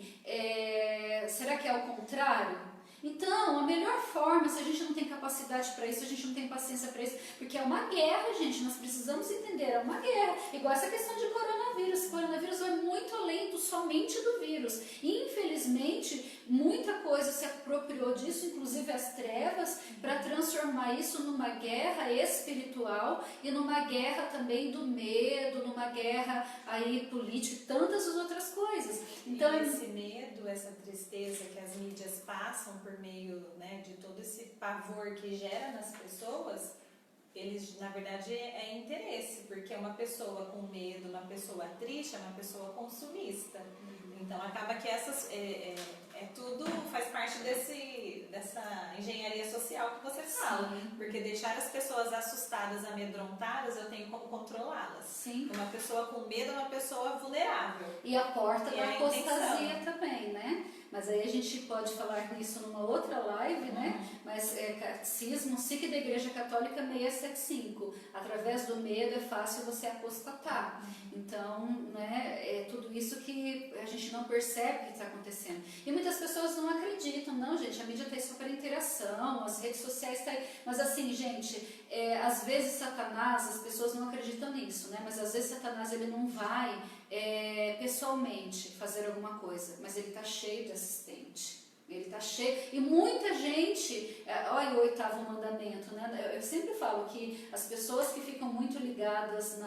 será que é o contrário? Então, a melhor forma, se a gente não tem capacidade para isso, a gente não tem paciência para isso, porque é uma guerra, gente, nós precisamos entender, é uma guerra. Igual essa questão de coronavírus. O coronavírus vai muito além somente do vírus. E, infelizmente, muita coisa se apropriou disso, inclusive as trevas, para transformar isso numa guerra espiritual e numa guerra também do medo, numa guerra aí política e tantas outras coisas. Então, esse medo, essa tristeza que as mídias passam por meio, né, de todo esse pavor que gera nas pessoas, eles, na verdade, é interesse, porque uma pessoa com medo, uma pessoa triste, é uma pessoa consumista. Então acaba que essas tudo faz parte dessa engenharia social que você fala. Sim. Porque deixar as pessoas assustadas, amedrontadas, eu tenho como controlá-las. Sim. Uma pessoa com medo é uma pessoa vulnerável. E a porta da apostasia também, né? Mas aí a gente pode falar nisso numa outra live, né? Mas Catecismo, SIC da Igreja Católica 675. Através do medo é fácil você apostatar. Então, né, é tudo isso que a gente não percebe que está acontecendo. E muitas pessoas não acreditam, não, gente, a mídia está aí só para interação, as redes sociais estão aí. Mas assim, gente, às vezes Satanás, as pessoas não acreditam nisso, né? Mas às vezes Satanás, ele não vai pessoalmente fazer alguma coisa, mas ele está cheio de assistente. Ele está cheio, e muita gente, olha o 8º mandamento, né? Eu sempre falo que as pessoas que ficam muito ligadas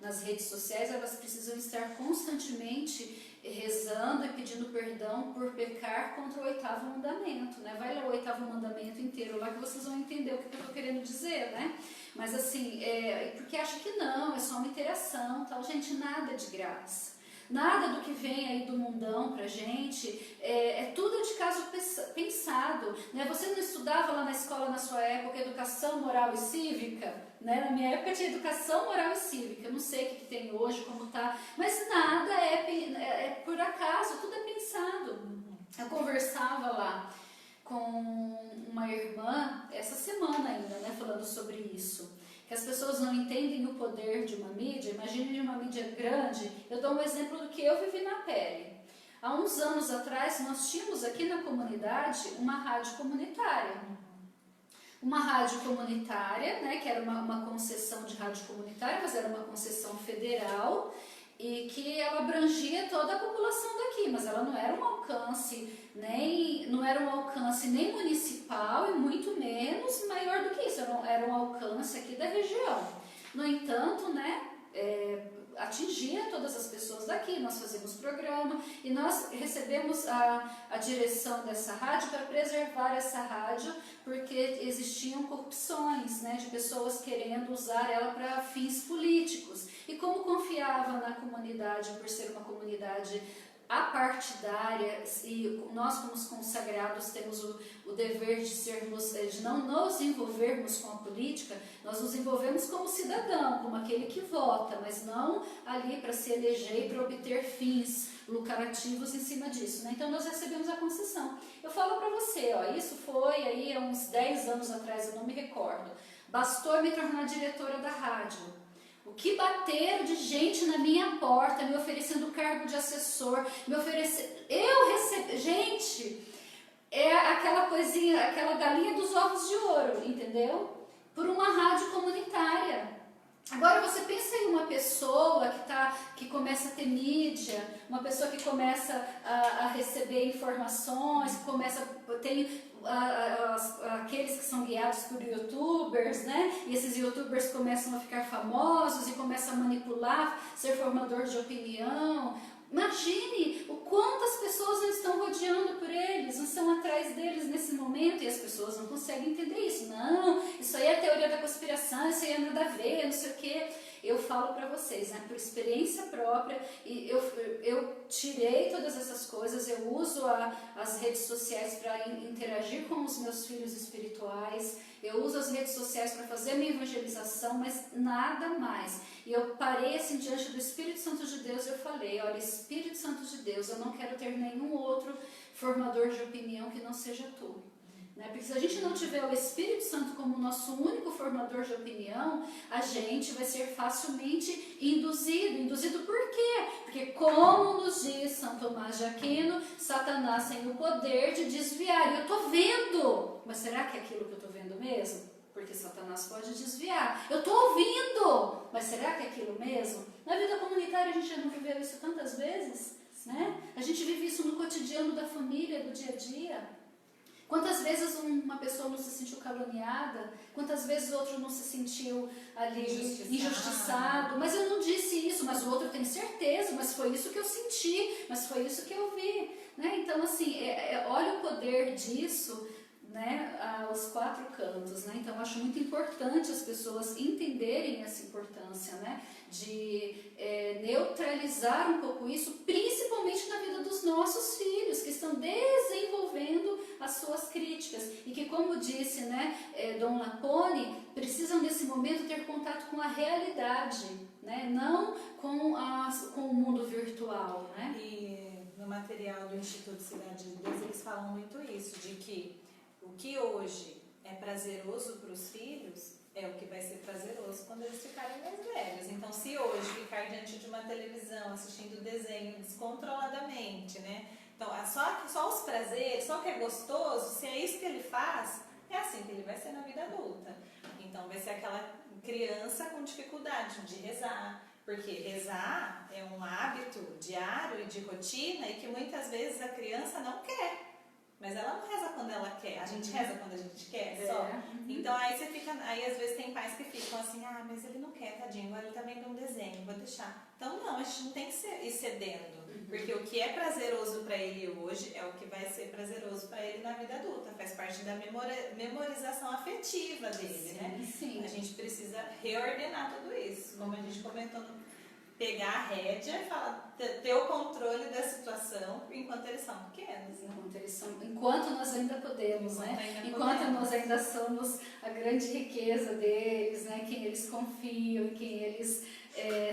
nas redes sociais, elas precisam estar constantemente rezando e pedindo perdão por pecar contra o 8º mandamento, né? Vai ler o 8º mandamento inteiro lá que vocês vão entender o que eu estou querendo dizer, né? Mas assim, porque acha que não, é só uma interação, tal. Gente, nada de graça. Nada do que vem aí do mundão pra gente, é tudo de caso pensado. pensado, né? Você não estudava lá na escola, na sua época, educação moral e cívica? Né? Na minha época tinha educação moral e cívica, eu não sei o que tem hoje, como tá, mas nada é por acaso, tudo é pensado. Eu conversava lá com uma irmã, essa semana ainda, né, falando sobre isso, que as pessoas não entendem o poder de uma mídia. Imagine de uma mídia grande. Eu dou um exemplo do que eu vivi na pele. Há uns anos atrás, nós tínhamos aqui na comunidade uma rádio comunitária. Uma rádio comunitária, né, que era uma concessão de rádio comunitária, mas era uma concessão federal, e que ela abrangia toda a população daqui, mas ela não era um alcance nem municipal e muito menos maior do que isso, era um alcance aqui da região. No entanto, né, atingia todas as pessoas daqui, nós fazíamos programa e nós recebemos a direção dessa rádio para preservar essa rádio, porque existiam corrupções, né, de pessoas querendo usar ela para fins políticos. E como confiava na comunidade, por ser uma comunidade apartidária, e nós como consagrados temos o dever de não nos envolvermos com a política, nós nos envolvemos como cidadão, como aquele que vota, mas não ali para se eleger e para obter fins lucrativos em cima disso, né? Então nós recebemos a concessão. Eu falo para você, ó, isso foi aí há uns 10 anos atrás, eu não me recordo, bastou me tornar diretora da rádio. O que bateram de gente na minha porta, me oferecendo cargo de assessor, gente, é aquela coisinha, aquela galinha dos ovos de ouro, entendeu? Por uma rádio comunitária. Agora você pensa em uma pessoa que começa a ter mídia, uma pessoa que começa a receber informações, tem aqueles que são guiados por youtubers, né? E esses youtubers começam a ficar famosos e começam a manipular, ser formador de opinião. Imagine o quanto as pessoas não estão rodeando por eles, não estão atrás deles nesse momento, e as pessoas não conseguem entender isso. Não, isso aí é teoria da conspiração, isso aí é nada a ver, não sei o quê. Eu falo para vocês, né, por experiência própria, e eu tirei todas essas coisas, eu uso as redes sociais para interagir com os meus filhos espirituais, eu uso as redes sociais para fazer a minha evangelização, mas nada mais. E eu parei assim diante do Espírito Santo de Deus e eu falei, olha, Espírito Santo de Deus, eu não quero ter nenhum outro formador de opinião que não seja tu. Né? Porque se a gente não tiver o Espírito Santo como nosso único formador de opinião, a gente vai ser facilmente induzido. Induzido por quê? Porque como nos diz São Tomás de Aquino, Satanás tem o poder de desviar. E eu estou vendo, mas será que é aquilo que eu estou vendo mesmo? Porque Satanás pode desviar. Eu estou ouvindo, mas será que é aquilo mesmo? Na vida comunitária a gente já não viveu isso tantas vezes, né? A gente vive isso no cotidiano da família, do dia a dia. Quantas vezes uma pessoa não se sentiu caluniada? Quantas vezes o outro não se sentiu ali injustiçado? Mas eu não disse isso, mas o outro tem certeza, mas foi isso que eu senti, mas foi isso que eu vi. Né? Então, assim, olha o poder disso, né, aos 4 cantos. Né? Então, eu acho muito importante as pessoas entenderem essa importância, né, de neutralizar um pouco isso, principalmente na vida dos nossos filhos, que estão desenvolvendo as suas críticas e que, como disse, né, Dom Lapone, precisam nesse momento ter contato com a realidade, né, não com o mundo virtual. Né? E no material do Instituto Cidade de Deus eles falam muito isso, de que o que hoje é prazeroso para os filhos é o que vai ser prazeroso quando eles ficarem mais velhos. Então, se hoje ficar diante de uma televisão, assistindo desenho descontroladamente, né? Então, só os prazeres, só o que é gostoso, se é isso que ele faz, é assim que ele vai ser na vida adulta. Então, vai ser aquela criança com dificuldade de rezar, porque rezar é um hábito diário e de rotina e que muitas vezes a criança não quer. Mas ela não reza quando ela quer, a gente reza quando a gente quer, só. Então aí às vezes tem pais que ficam assim, mas ele não quer, tadinho, agora ele tá vendo um desenho, vou deixar. Então não, a gente não tem que ir cedendo, porque o que é prazeroso para ele hoje é o que vai ser prazeroso para ele na vida adulta, faz parte da memorização afetiva dele, sim, né? Sim. A gente precisa reordenar tudo isso, como a gente comentou pegar a rédea e falar, ter o controle da situação enquanto eles são pequenos. Né? enquanto nós ainda podemos, né? Enquanto nós ainda somos a grande riqueza deles, né? Quem eles confiam, em quem eles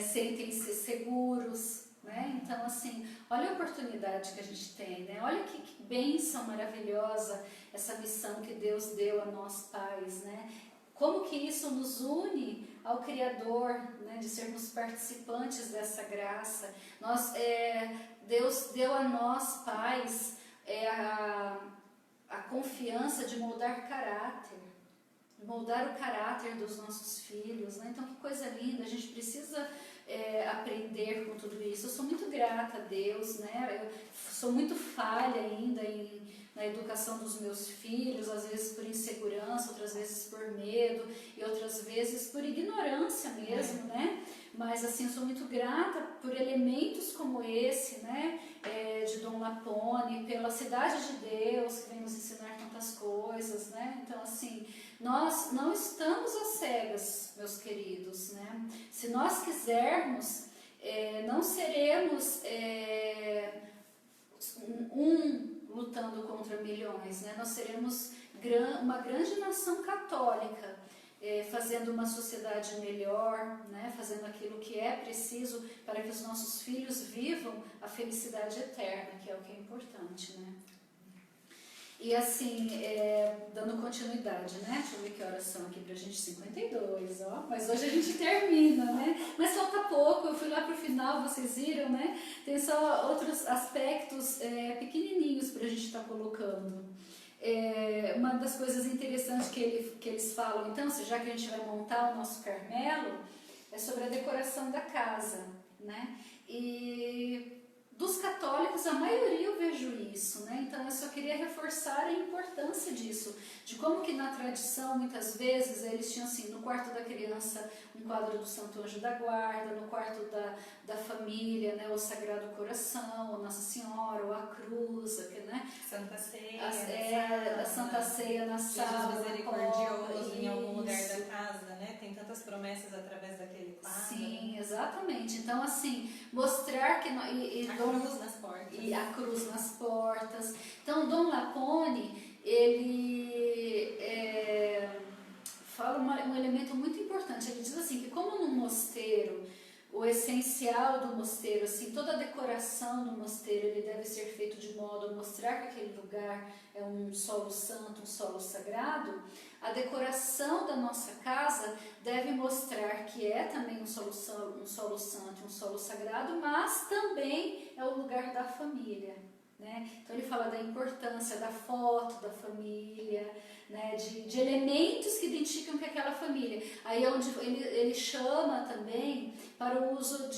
sentem-se seguros, né? Então, assim, olha a oportunidade que a gente tem, né? Olha que bênção maravilhosa essa missão que Deus deu a nós pais, né? Como que isso nos une ao Criador, né? De sermos participantes dessa graça. Deus deu a nós pais a confiança de moldar caráter, moldar o caráter dos nossos filhos, né? Então, que coisa linda, a gente precisa aprender com tudo isso. Eu sou muito grata a Deus, né? Eu sou muito falha ainda na educação dos meus filhos, às vezes por insegurança, outras vezes por medo e outras vezes por ignorância mesmo, né? Mas assim, eu sou muito grata por elementos como esse, né? De Dom Lapone, pela Cidade de Deus, que vem nos ensinar tantas coisas, né? Então, assim, nós não estamos às cegas, meus queridos, né? Se nós quisermos, não seremos lutando contra milhões, né? Nós seremos uma grande nação católica, fazendo uma sociedade melhor, né? Fazendo aquilo que é preciso para que os nossos filhos vivam a felicidade eterna, que é o que é importante, né? E assim, dando continuidade, né? Deixa eu ver que horas são aqui pra gente, 52, ó. Mas hoje a gente termina, né? Mas falta pouco, eu fui lá pro final, vocês viram, né? Tem só outros aspectos pequenininhos pra gente estar colocando. Uma das coisas interessantes que eles falam, então, já que a gente vai montar o nosso Carmelo, é sobre a decoração da casa, né? E dos católicos, a maioria eu vejo isso, né? Então eu só queria reforçar a importância disso, de como que na tradição, muitas vezes, eles tinham assim, no quarto da criança, um quadro do Santo Anjo da Guarda, no quarto da família, né, o Sagrado Coração, a Nossa Senhora, ou a cruz, né? Santa Ceia, a Santa Ceia na sala, Jesus misericordioso em algum lugar da casa, né? Tem tantas promessas através daquele quadro. Sim, exatamente. Então, assim, mostrar que... A cruz nas portas. E a cruz nas portas. Então, Dom Lapone, ele fala um elemento muito importante. Ele diz assim, que como no mosteiro, o essencial do mosteiro, assim, toda a decoração do mosteiro, ele deve ser feito de modo a mostrar que aquele lugar é um solo santo, um solo sagrado. A decoração da nossa casa deve mostrar que é também um solo santo, um solo sagrado, mas também é o lugar da família, né? Então ele fala da importância da foto da família, né? De elementos que identificam que é aquela família. Aí é onde ele chama também para o uso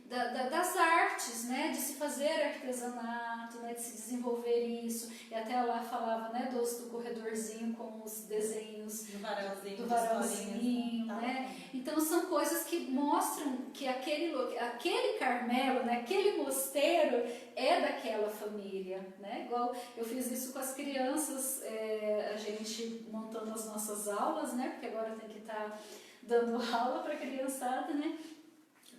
das artes, né? De se fazer artesanato, né? De se desenvolver isso. E até lá falava, né? Do corredorzinho com os desenhos do varãozinho, né? Então são coisas que mostram que aquele Carmelo, né? Aquele mosteiro é daquela família, né? Igual eu fiz isso com as crianças, a gente montando as nossas aulas, né? Porque agora tem que estar dando aula para a criançada, né?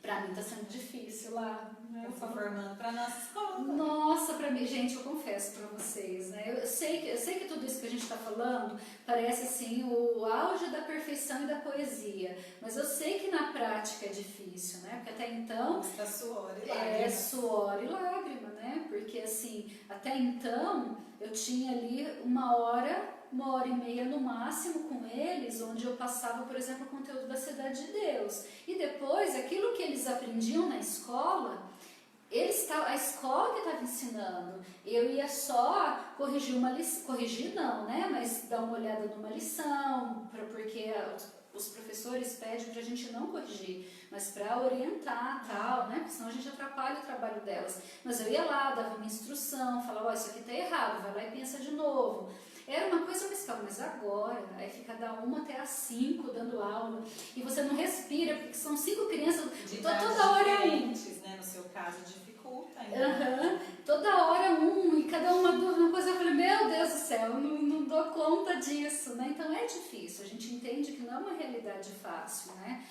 Pra mim tá sendo difícil lá, né? Eu tô formando pra nossa escola. Nossa, pra mim, gente, eu confesso pra vocês, né? Eu sei que tudo isso que a gente tá falando parece assim o auge da perfeição e da poesia, mas eu sei que na prática é difícil, né? Porque até então está suor e lágrima. É suor e lágrima, né? Porque assim, até então eu tinha ali uma hora e meia no máximo com eles, onde eu passava, por exemplo, o conteúdo da Cidade de Deus. E depois, aquilo que eles aprendiam na escola, a escola que estava ensinando. Eu ia só corrigir uma lição, corrigir não, né? Mas dar uma olhada numa lição, porque os professores pedem para a gente não corrigir, mas para orientar, tal, né? Porque senão a gente atrapalha o trabalho delas. Mas eu ia lá, dava uma instrução, falava, isso aqui está errado, vai lá e pensa de novo. Era uma coisa mais calma, mas agora, aí fica da 1 até às 5 dando aula, e você não respira, porque são 5 crianças, toda hora né? No seu caso, dificulta ainda. Toda hora e cada uma coisa, eu falei, meu Deus do céu, eu não dou conta disso, né? Então é difícil, a gente entende que não é uma realidade fácil, né?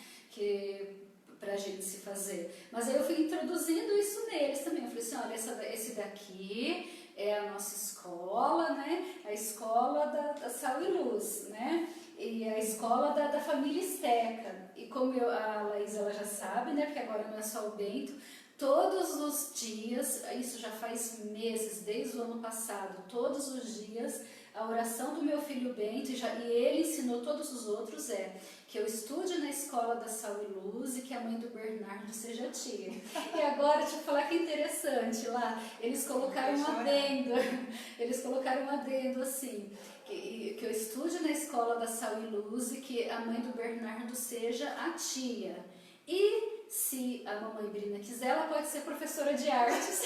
Pra gente se fazer. Mas aí eu fui introduzindo isso neles também, eu falei assim, olha, esse daqui é a nossa escola, né? A escola da Sal e Luz, né? E a escola da família Esteca. E como a Laís ela já sabe, né? Porque agora não é só o Bento, todos os dias, isso já faz meses, desde o ano passado, todos os dias, a oração do meu filho Bento, e ele ensinou todos os outros, que eu estude na escola da Sal e Luz e que a mãe do Bernardo seja tia. E agora, deixa eu falar que interessante, lá, eles colocaram um adendo assim, que eu estude na escola da Sal e Luz e que a mãe do Bernardo seja a tia. E se a mamãe Brina quiser, ela pode ser professora de artes.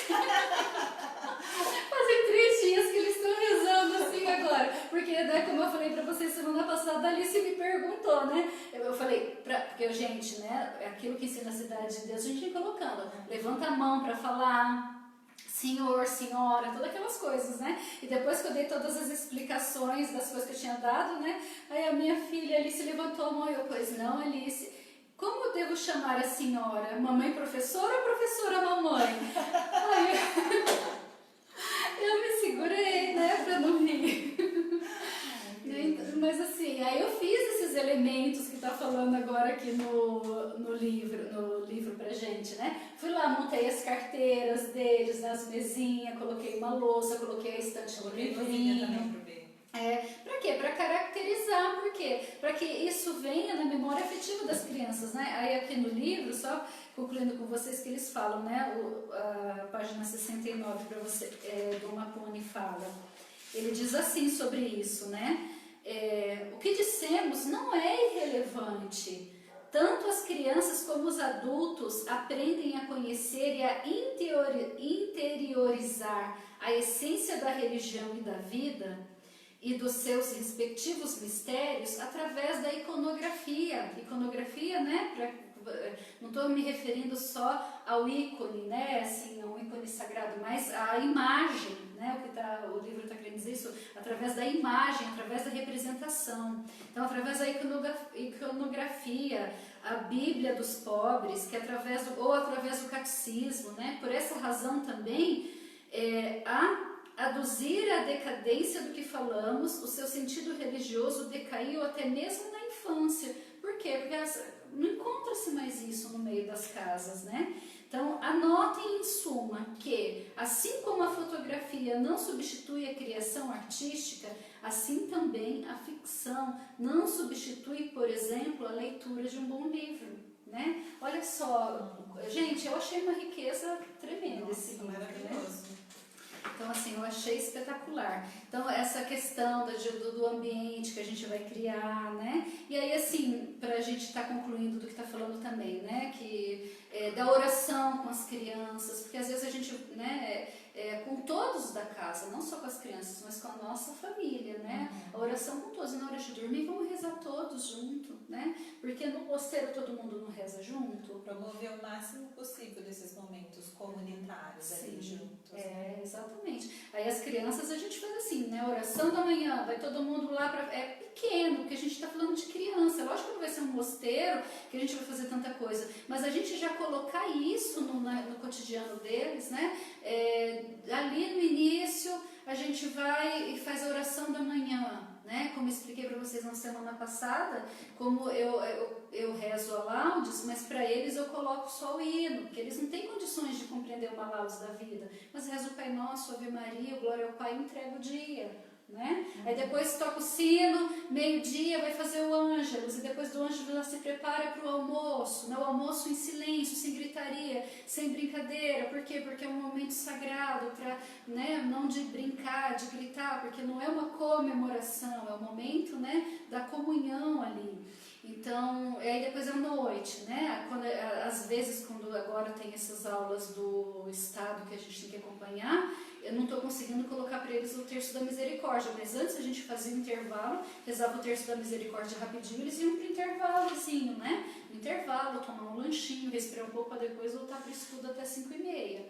Fazem 3 dias que eles estão rezando assim agora. Porque, né, como eu falei pra vocês semana passada, a Alice me perguntou, né? Eu falei, porque, gente, né, aquilo que ensina a cidade de Deus, a gente vem colocando. Levanta a mão pra falar. Senhor, senhora, todas aquelas coisas, né? E depois que eu dei todas as explicações das coisas que eu tinha dado, né? Aí a minha filha Alice levantou a mão e eu, pois não, Alice, como eu devo chamar a senhora? Mamãe professora ou professora mamãe? Aí eu me segurei, né, pra não rir. Mas assim, aí eu fiz esses elementos que tá falando agora aqui no livro pra gente, né? Fui lá, montei as carteiras deles, as mesinhas, coloquei uma louça, coloquei a estante do livrinho. Pra quê? Pra caracterizar, por quê? Pra que isso venha na memória afetiva das crianças, né? Aí aqui no livro, só concluindo com vocês que eles falam, né? A página 69 para você, do Mapone fala. Ele diz assim sobre isso, né? O que dissemos não é irrelevante. Tanto as crianças como os adultos aprendem a conhecer e a interiorizar a essência da religião e da vida e dos seus respectivos mistérios através da iconografia. Iconografia, né? Não estou me referindo só ao ícone, né? Assim, ao ícone sagrado, mas a imagem, né? O livro está querendo dizer isso, através da imagem, através da representação. Então, através da iconografia, a Bíblia dos pobres, que através do catecismo, né? Por essa razão também, aduzir a decadência do que falamos, o seu sentido religioso decaiu até mesmo na infância. Por quê? Porque não encontra-se mais isso no meio das casas, né? Então, anotem em suma que, assim como a fotografia não substitui a criação artística, assim também a ficção não substitui, por exemplo, a leitura de um bom livro, né? Olha só, gente, eu achei uma riqueza tremenda esse livro, maravilhoso. Né? Então, assim, eu achei espetacular. Então, essa questão do ambiente que a gente vai criar, né? E aí, assim, para a gente estar concluindo do que está falando também, né? Que da oração com as crianças, porque às vezes a gente, né? Com todos da casa, não só com as crianças, mas com a nossa família, né? A oração com todos. E na hora de dormir, vamos rezar todos junto, né? Porque no mosteiro todo mundo não reza junto. Promover o máximo possível desses momentos comunitários ali juntos. Exatamente. Aí as crianças a gente faz assim, né? Oração da manhã, vai todo mundo lá para. É pequeno, porque a gente está falando de criança. Lógico que não vai ser um mosteiro que a gente vai fazer tanta coisa, mas a gente já colocar isso no cotidiano deles, né? Ali no início a gente vai e faz a oração da manhã, né? Como expliquei para vocês na semana passada, como eu rezo a laudes, mas para eles eu coloco só o hino, porque eles não têm condições de compreender uma laudes da vida, mas rezo o Pai Nosso, Ave Maria, Glória ao Pai e entrega o dia. Né? Aí depois toca o sino, meio-dia vai fazer o ângelus, e depois do ângelus ela se prepara para o almoço, né? O almoço em silêncio, sem gritaria, sem brincadeira. Por quê? Porque é um momento sagrado, para, né, não de brincar, de gritar, porque não é uma comemoração, é o momento, né, da comunhão ali. Então, aí depois à noite, né? Às vezes, quando agora tem essas aulas do Estado que a gente tem que acompanhar, eu não estou conseguindo colocar para eles o terço da misericórdia, mas antes a gente fazia um intervalo, rezava o terço da misericórdia rapidinho, eles iam para o intervalozinho, né? No intervalo, tomar um lanchinho, respirar um pouco para depois voltar para o estudo até 5h30.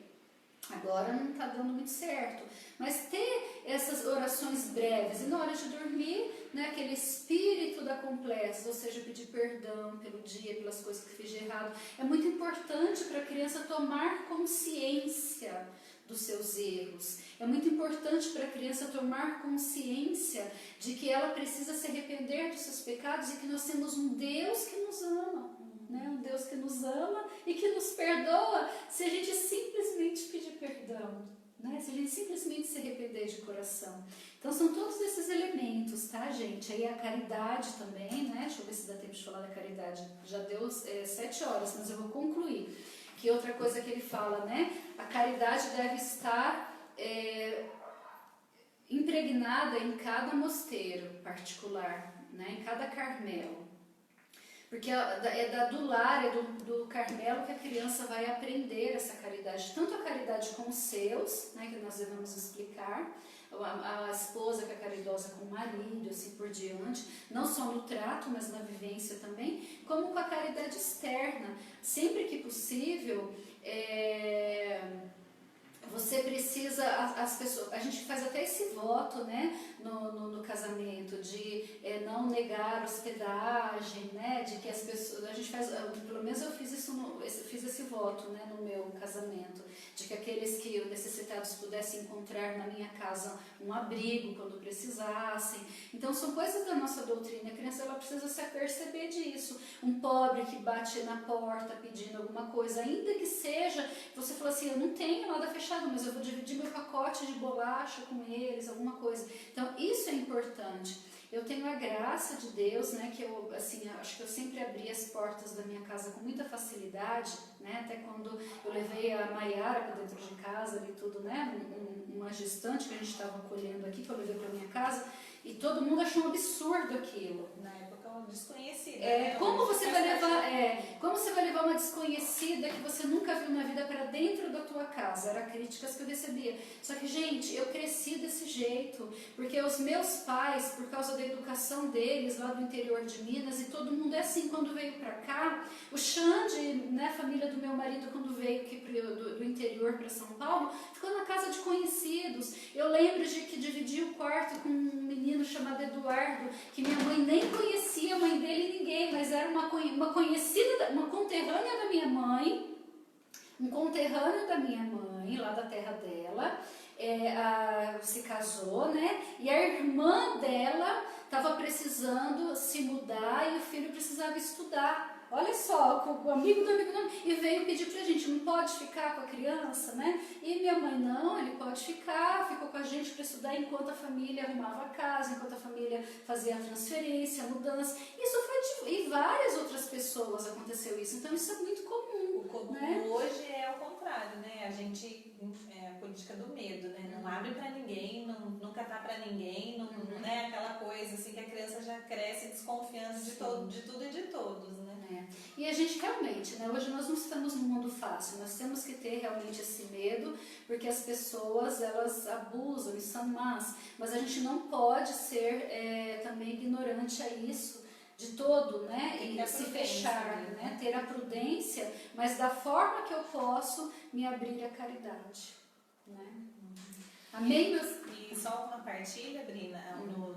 Agora não está dando muito certo, mas ter essas orações breves e na hora de dormir, né, aquele espírito da complexo, ou seja, pedir perdão pelo dia, pelas coisas que fiz de errado, é muito importante para a criança tomar consciência dos seus erros. É muito importante para a criança tomar consciência de que ela precisa se arrepender dos seus pecados e que nós temos um Deus que nos ama, né? Um Deus que nos ama e que nos perdoa se a gente simplesmente pedir perdão, né? Se a gente simplesmente se arrepender de coração. Então são todos esses elementos, tá, gente? Aí a caridade também, né? Deixa eu ver se dá tempo de falar da caridade. Já deu 7 horas, mas eu vou concluir. Que outra coisa que ele fala, né? A caridade deve estar impregnada em cada mosteiro particular, né? Em cada Carmelo. Porque do lar, do Carmelo que a criança vai aprender essa caridade. Tanto a caridade com os seus, né? Que nós devemos explicar, a esposa que é caridosa com o marido, assim por diante, não só no trato, mas na vivência também, como com a caridade externa. Sempre que possível, você precisa, as pessoas, a gente faz até esse voto, né, no casamento, de não negar hospedagem, né, de que as pessoas, a gente faz, pelo menos eu fiz esse voto, né, no meu casamento, de que aqueles que necessitados pudessem encontrar na minha casa um abrigo quando precisassem. Então são coisas da nossa doutrina. A criança, ela precisa se aperceber disso. Um pobre que bate na porta pedindo alguma coisa, ainda que seja, você fala assim, eu não tenho nada fechado, mas eu vou dividir meu pacote de bolacha com eles, alguma coisa. Então isso é importante. Eu tenho a graça de Deus, né, que eu, assim, acho que eu sempre abri as portas da minha casa com muita facilidade, né, até quando eu levei a Maiara para dentro de casa e tudo, né, uma gestante que a gente estava acolhendo aqui, que eu levei para minha casa, e todo mundo achou um absurdo aquilo. Na época, uma desconhecida. Como você vai levar uma desconhecida que você nunca viu na vida para dentro da tua casa? Eram críticas que eu recebia. Só que, gente, eu cresci desse jeito, porque os meus pais, por causa da educação deles lá do interior de Minas, e todo mundo é assim, quando veio para cá, o Xande, né, a família do meu marido, quando veio aqui do interior para São Paulo, ficou na casa de conhecidos. Eu lembro de que dividi o quarto com um menino chamado Eduardo, que minha mãe nem conhecia a mãe dele, ninguém, mas era uma conhecida, uma conterrânea da minha mãe, um conterrâneo da minha mãe, lá da terra dela, se casou, né? E a irmã dela estava precisando se mudar e o filho precisava estudar. Olha só, o amigo do amigo e veio pedir pra gente, não pode ficar com a criança, né? E minha mãe, não, ele pode ficar, ficou com a gente para estudar enquanto a família arrumava a casa, enquanto a família fazia a transferência, a mudança. Isso foi e várias outras pessoas aconteceu isso, então isso é muito comum. O comum, né? Hoje é o contrário, né? A gente, a política do medo, né? Não abre pra ninguém, nunca tá pra ninguém, não é aquela coisa assim que a criança já cresce desconfiando de tudo e de todos, né? E a gente realmente, né, hoje nós não estamos num mundo fácil, nós temos que ter realmente esse medo, porque as pessoas, elas abusam e são más, mas a gente não pode ser também ignorante a isso de todo, né, e se fechar, né, ter a prudência, mas da forma que eu posso me abrir à caridade, né. Amém, meus... E só uma partilha, Brina,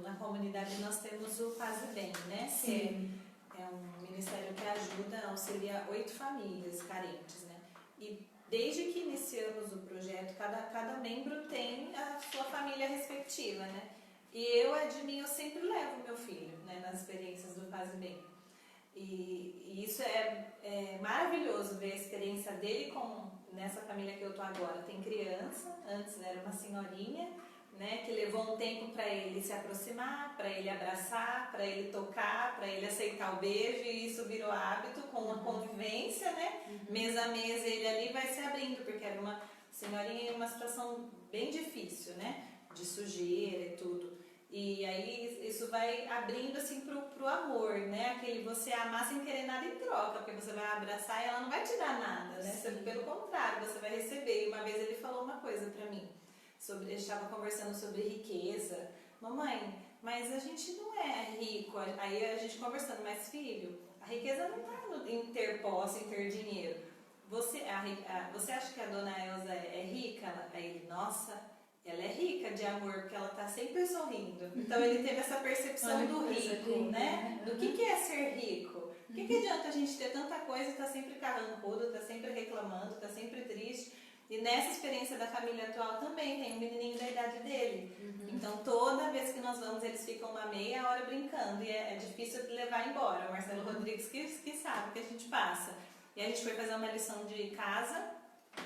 na comunidade nós temos o Paz e Bem, né? Sim. É um ministério que ajuda, auxilia 8 famílias carentes, né? E desde que iniciamos o projeto, cada membro tem a sua família respectiva, né? E eu sempre levo meu filho, né, nas experiências do Paz e Bem. E isso é maravilhoso ver a experiência dele nessa família que eu tô agora. Tem criança, antes era uma senhorinha, né, que levou um tempo para ele se aproximar, para ele abraçar, para ele tocar, para ele aceitar o beijo, e isso virou hábito com a convivência, né? Mês a mês ele ali vai se abrindo, porque era uma senhorinha em uma situação bem difícil, né? De sujeira e tudo. E aí isso vai abrindo assim pro amor, né? Aquele você amar sem querer nada em troca, porque você vai abraçar e ela não vai te dar nada, né? Pelo contrário, você vai receber. E uma vez ele falou uma coisa para mim. Ele estava conversando sobre riqueza. Mamãe, mas a gente não é rico. Aí a gente conversando, mas filho, a riqueza não está em ter posse, em ter dinheiro. Você acha que a dona Elza é rica? Aí ele, nossa, ela é rica de amor, porque ela está sempre sorrindo. Então ele teve essa percepção do rico, né? Do que é ser rico? O que adianta a gente ter tanta coisa e estar sempre carrancudo, estar sempre reclamando, estar sempre triste? E nessa experiência da família atual também tem um menininho da idade dele. Então toda vez que nós vamos, eles ficam uma meia hora brincando e é difícil de levar embora. O Marcelo Rodrigues que sabe que a gente passa. E a gente foi fazer uma lição de casa,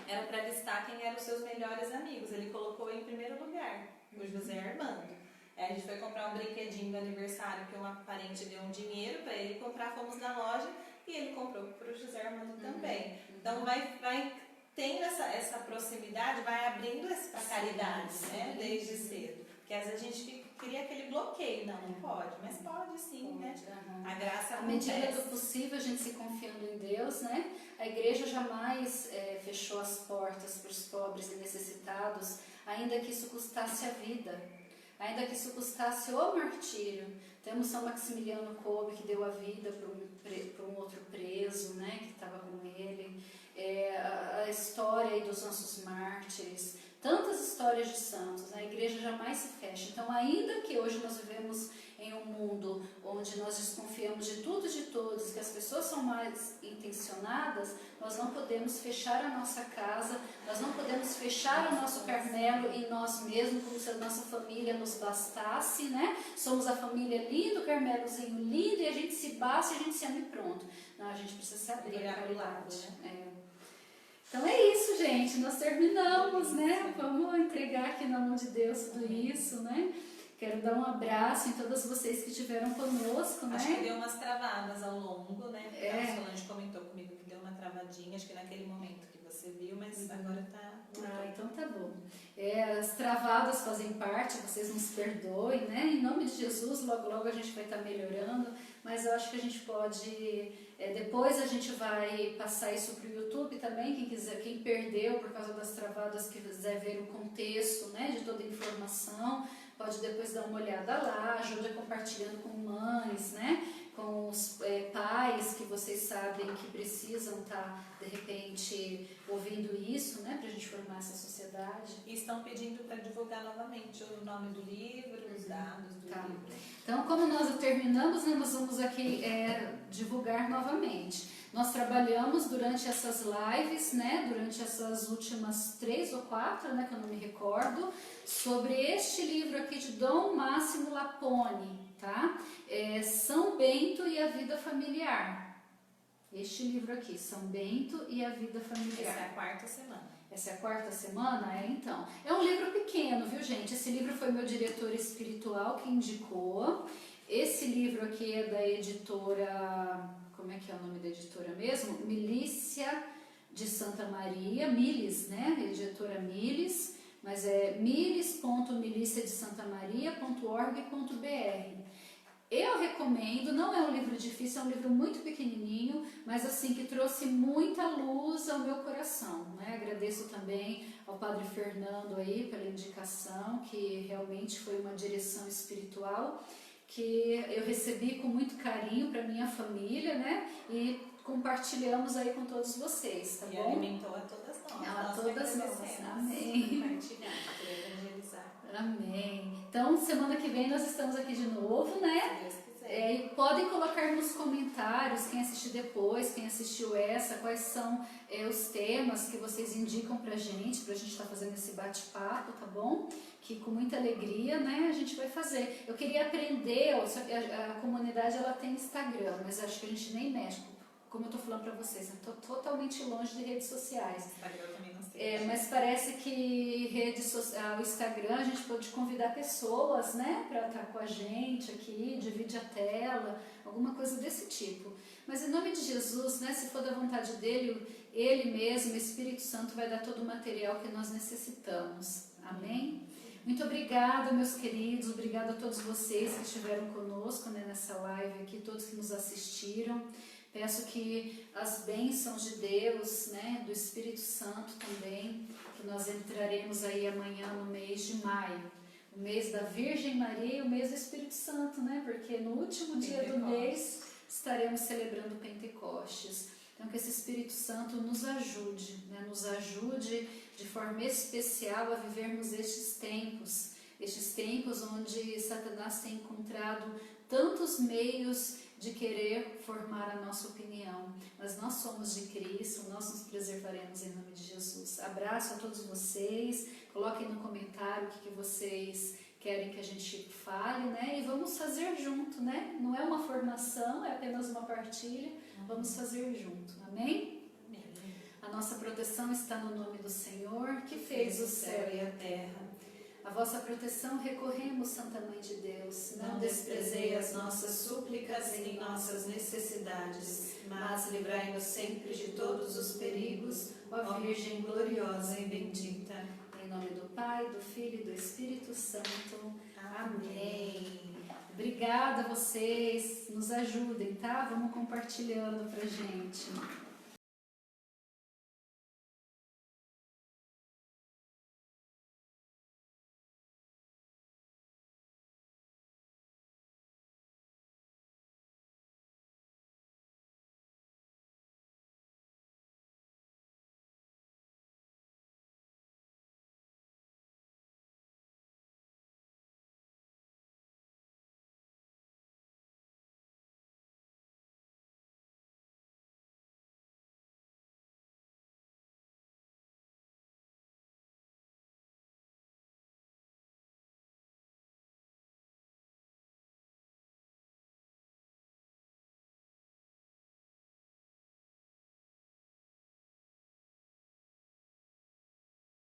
era para listar quem eram os seus melhores amigos. Ele colocou em primeiro lugar, o José Armando. A gente foi comprar um brinquedinho do aniversário que uma parente deu um dinheiro para ele comprar, fomos na loja e ele comprou para o José Armando também. Então vai tendo essa proximidade, vai abrindo essa caridade, né, desde cedo. Porque às vezes a gente cria aquele bloqueio, não pode, mas pode sim, né? A graça acontece. À medida do possível, a gente se confiando em Deus, né? A igreja jamais fechou as portas para os pobres e necessitados, ainda que isso custasse a vida, ainda que isso custasse o martírio. Temos São Maximiliano Kolbe, que deu a vida para um outro preso, né, que estava com ele. A história aí dos nossos mártires, tantas histórias de santos, a igreja jamais se fecha. Então, ainda que hoje nós vivemos em um mundo onde nós desconfiamos de tudo e de todos, que as pessoas são mais intencionadas, nós não podemos fechar a nossa casa, nós não podemos fechar o nosso Carmelo em nós mesmos, como se a nossa família nos bastasse, né? Somos a família linda, o Carmelozinho lindo, e a gente se basta e a gente se ama e pronto. Não, a gente precisa se abrir a caridade. Então é isso, gente, nós terminamos, né? Vamos entregar aqui na mão de Deus tudo isso, né? Quero dar um abraço em todas vocês que estiveram conosco, né? Acho que deu umas travadas ao longo, né? A Solange comentou comigo que deu uma travadinha, acho que naquele momento que você viu, mas agora tá... então tá bom. As travadas fazem parte, vocês nos perdoem, né? Em nome de Jesus, logo logo a gente vai estar melhorando, mas eu acho que a gente pode... depois a gente vai passar isso para o YouTube também, quem perdeu por causa das travadas, que quiser ver o contexto, né, de toda a informação, pode depois dar uma olhada lá, ajuda compartilhando com mães, né, com os pais que vocês sabem que precisam estar, de repente, ouvindo isso, né, para a gente formar essa sociedade. E estão pedindo para divulgar novamente o nome do livro, os dados do livro. Então, como nós terminamos, né, nós vamos aqui divulgar novamente. Nós trabalhamos durante essas lives, né, durante essas últimas 3 ou 4, né, que eu não me recordo, sobre este livro aqui de Dom Máximo Lapone, tá? São Bento e a Vida Familiar. Este livro aqui, São Bento e a Vida Familiar. Essa é a 4ª semana. Essa é a 4ª semana? Então. É um livro pequeno, viu, gente? Esse livro foi meu diretor espiritual que indicou. Esse livro aqui é da editora... Como é que é o nome da editora mesmo? Milícia de Santa Maria, Miles, né? Editora Miles, mas é miles.miliciadesantamaria.org.br. Eu recomendo, não é um livro difícil, é um livro muito pequenininho, mas assim, que trouxe muita luz ao meu coração, né? Agradeço também ao Padre Fernando aí pela indicação, que realmente foi uma direção espiritual, que eu recebi com muito carinho para minha família, né? E compartilhamos aí com todos vocês, tá bom? E alimentou a todas nós. A todas nós. Amém. Compartilhar, para evangelizar. Amém. Então, semana que vem nós estamos aqui de novo, né? Se Deus quiser. E podem colocar nos comentários, quem assistiu depois, quem assistiu quais são os temas que vocês indicam pra gente estar fazendo esse bate-papo, tá bom? Que com muita alegria, né, a gente vai fazer. Eu queria aprender, a comunidade ela tem Instagram, mas acho que a gente nem mexe. Como eu tô falando pra vocês, eu tô totalmente longe de redes sociais. Instagram eu também não sei. Mas parece que o Instagram a gente pode convidar pessoas, né, para estar com a gente aqui, divide a tela, alguma coisa desse tipo. Mas em nome de Jesus, né, se for da vontade dele, ele mesmo, o Espírito Santo, vai dar todo o material que nós necessitamos. Amém? Muito obrigada, meus queridos, obrigada a todos vocês que estiveram conosco, né, nessa live aqui, todos que nos assistiram. Peço que as bênçãos de Deus, né, do Espírito Santo também, que nós entraremos aí amanhã no mês de maio, o mês da Virgem Maria e o mês do Espírito Santo, né, porque no último dia do mês estaremos celebrando Pentecostes. Então que esse Espírito Santo nos ajude, né, nos ajude de forma especial a vivermos estes tempos onde Satanás tem encontrado tantos meios de querer formar a nossa opinião, mas nós somos de Cristo, nós nos preservaremos em nome de Jesus. Abraço a todos vocês, coloquem no comentário o que vocês querem que a gente fale, né? E vamos fazer junto, né? Não é uma formação, é apenas uma partilha, vamos fazer junto, amém? A nossa proteção está no nome do Senhor, que fez o céu e a terra. A vossa proteção recorremos, Santa Mãe de Deus. Não desprezei as nossas súplicas em nossas necessidades, mas livrai-nos sempre de todos os perigos, ó Virgem gloriosa e bendita. Em nome do Pai, do Filho e do Espírito Santo. Amém. Obrigada a vocês. Nos ajudem, tá? Vamos compartilhando pra gente.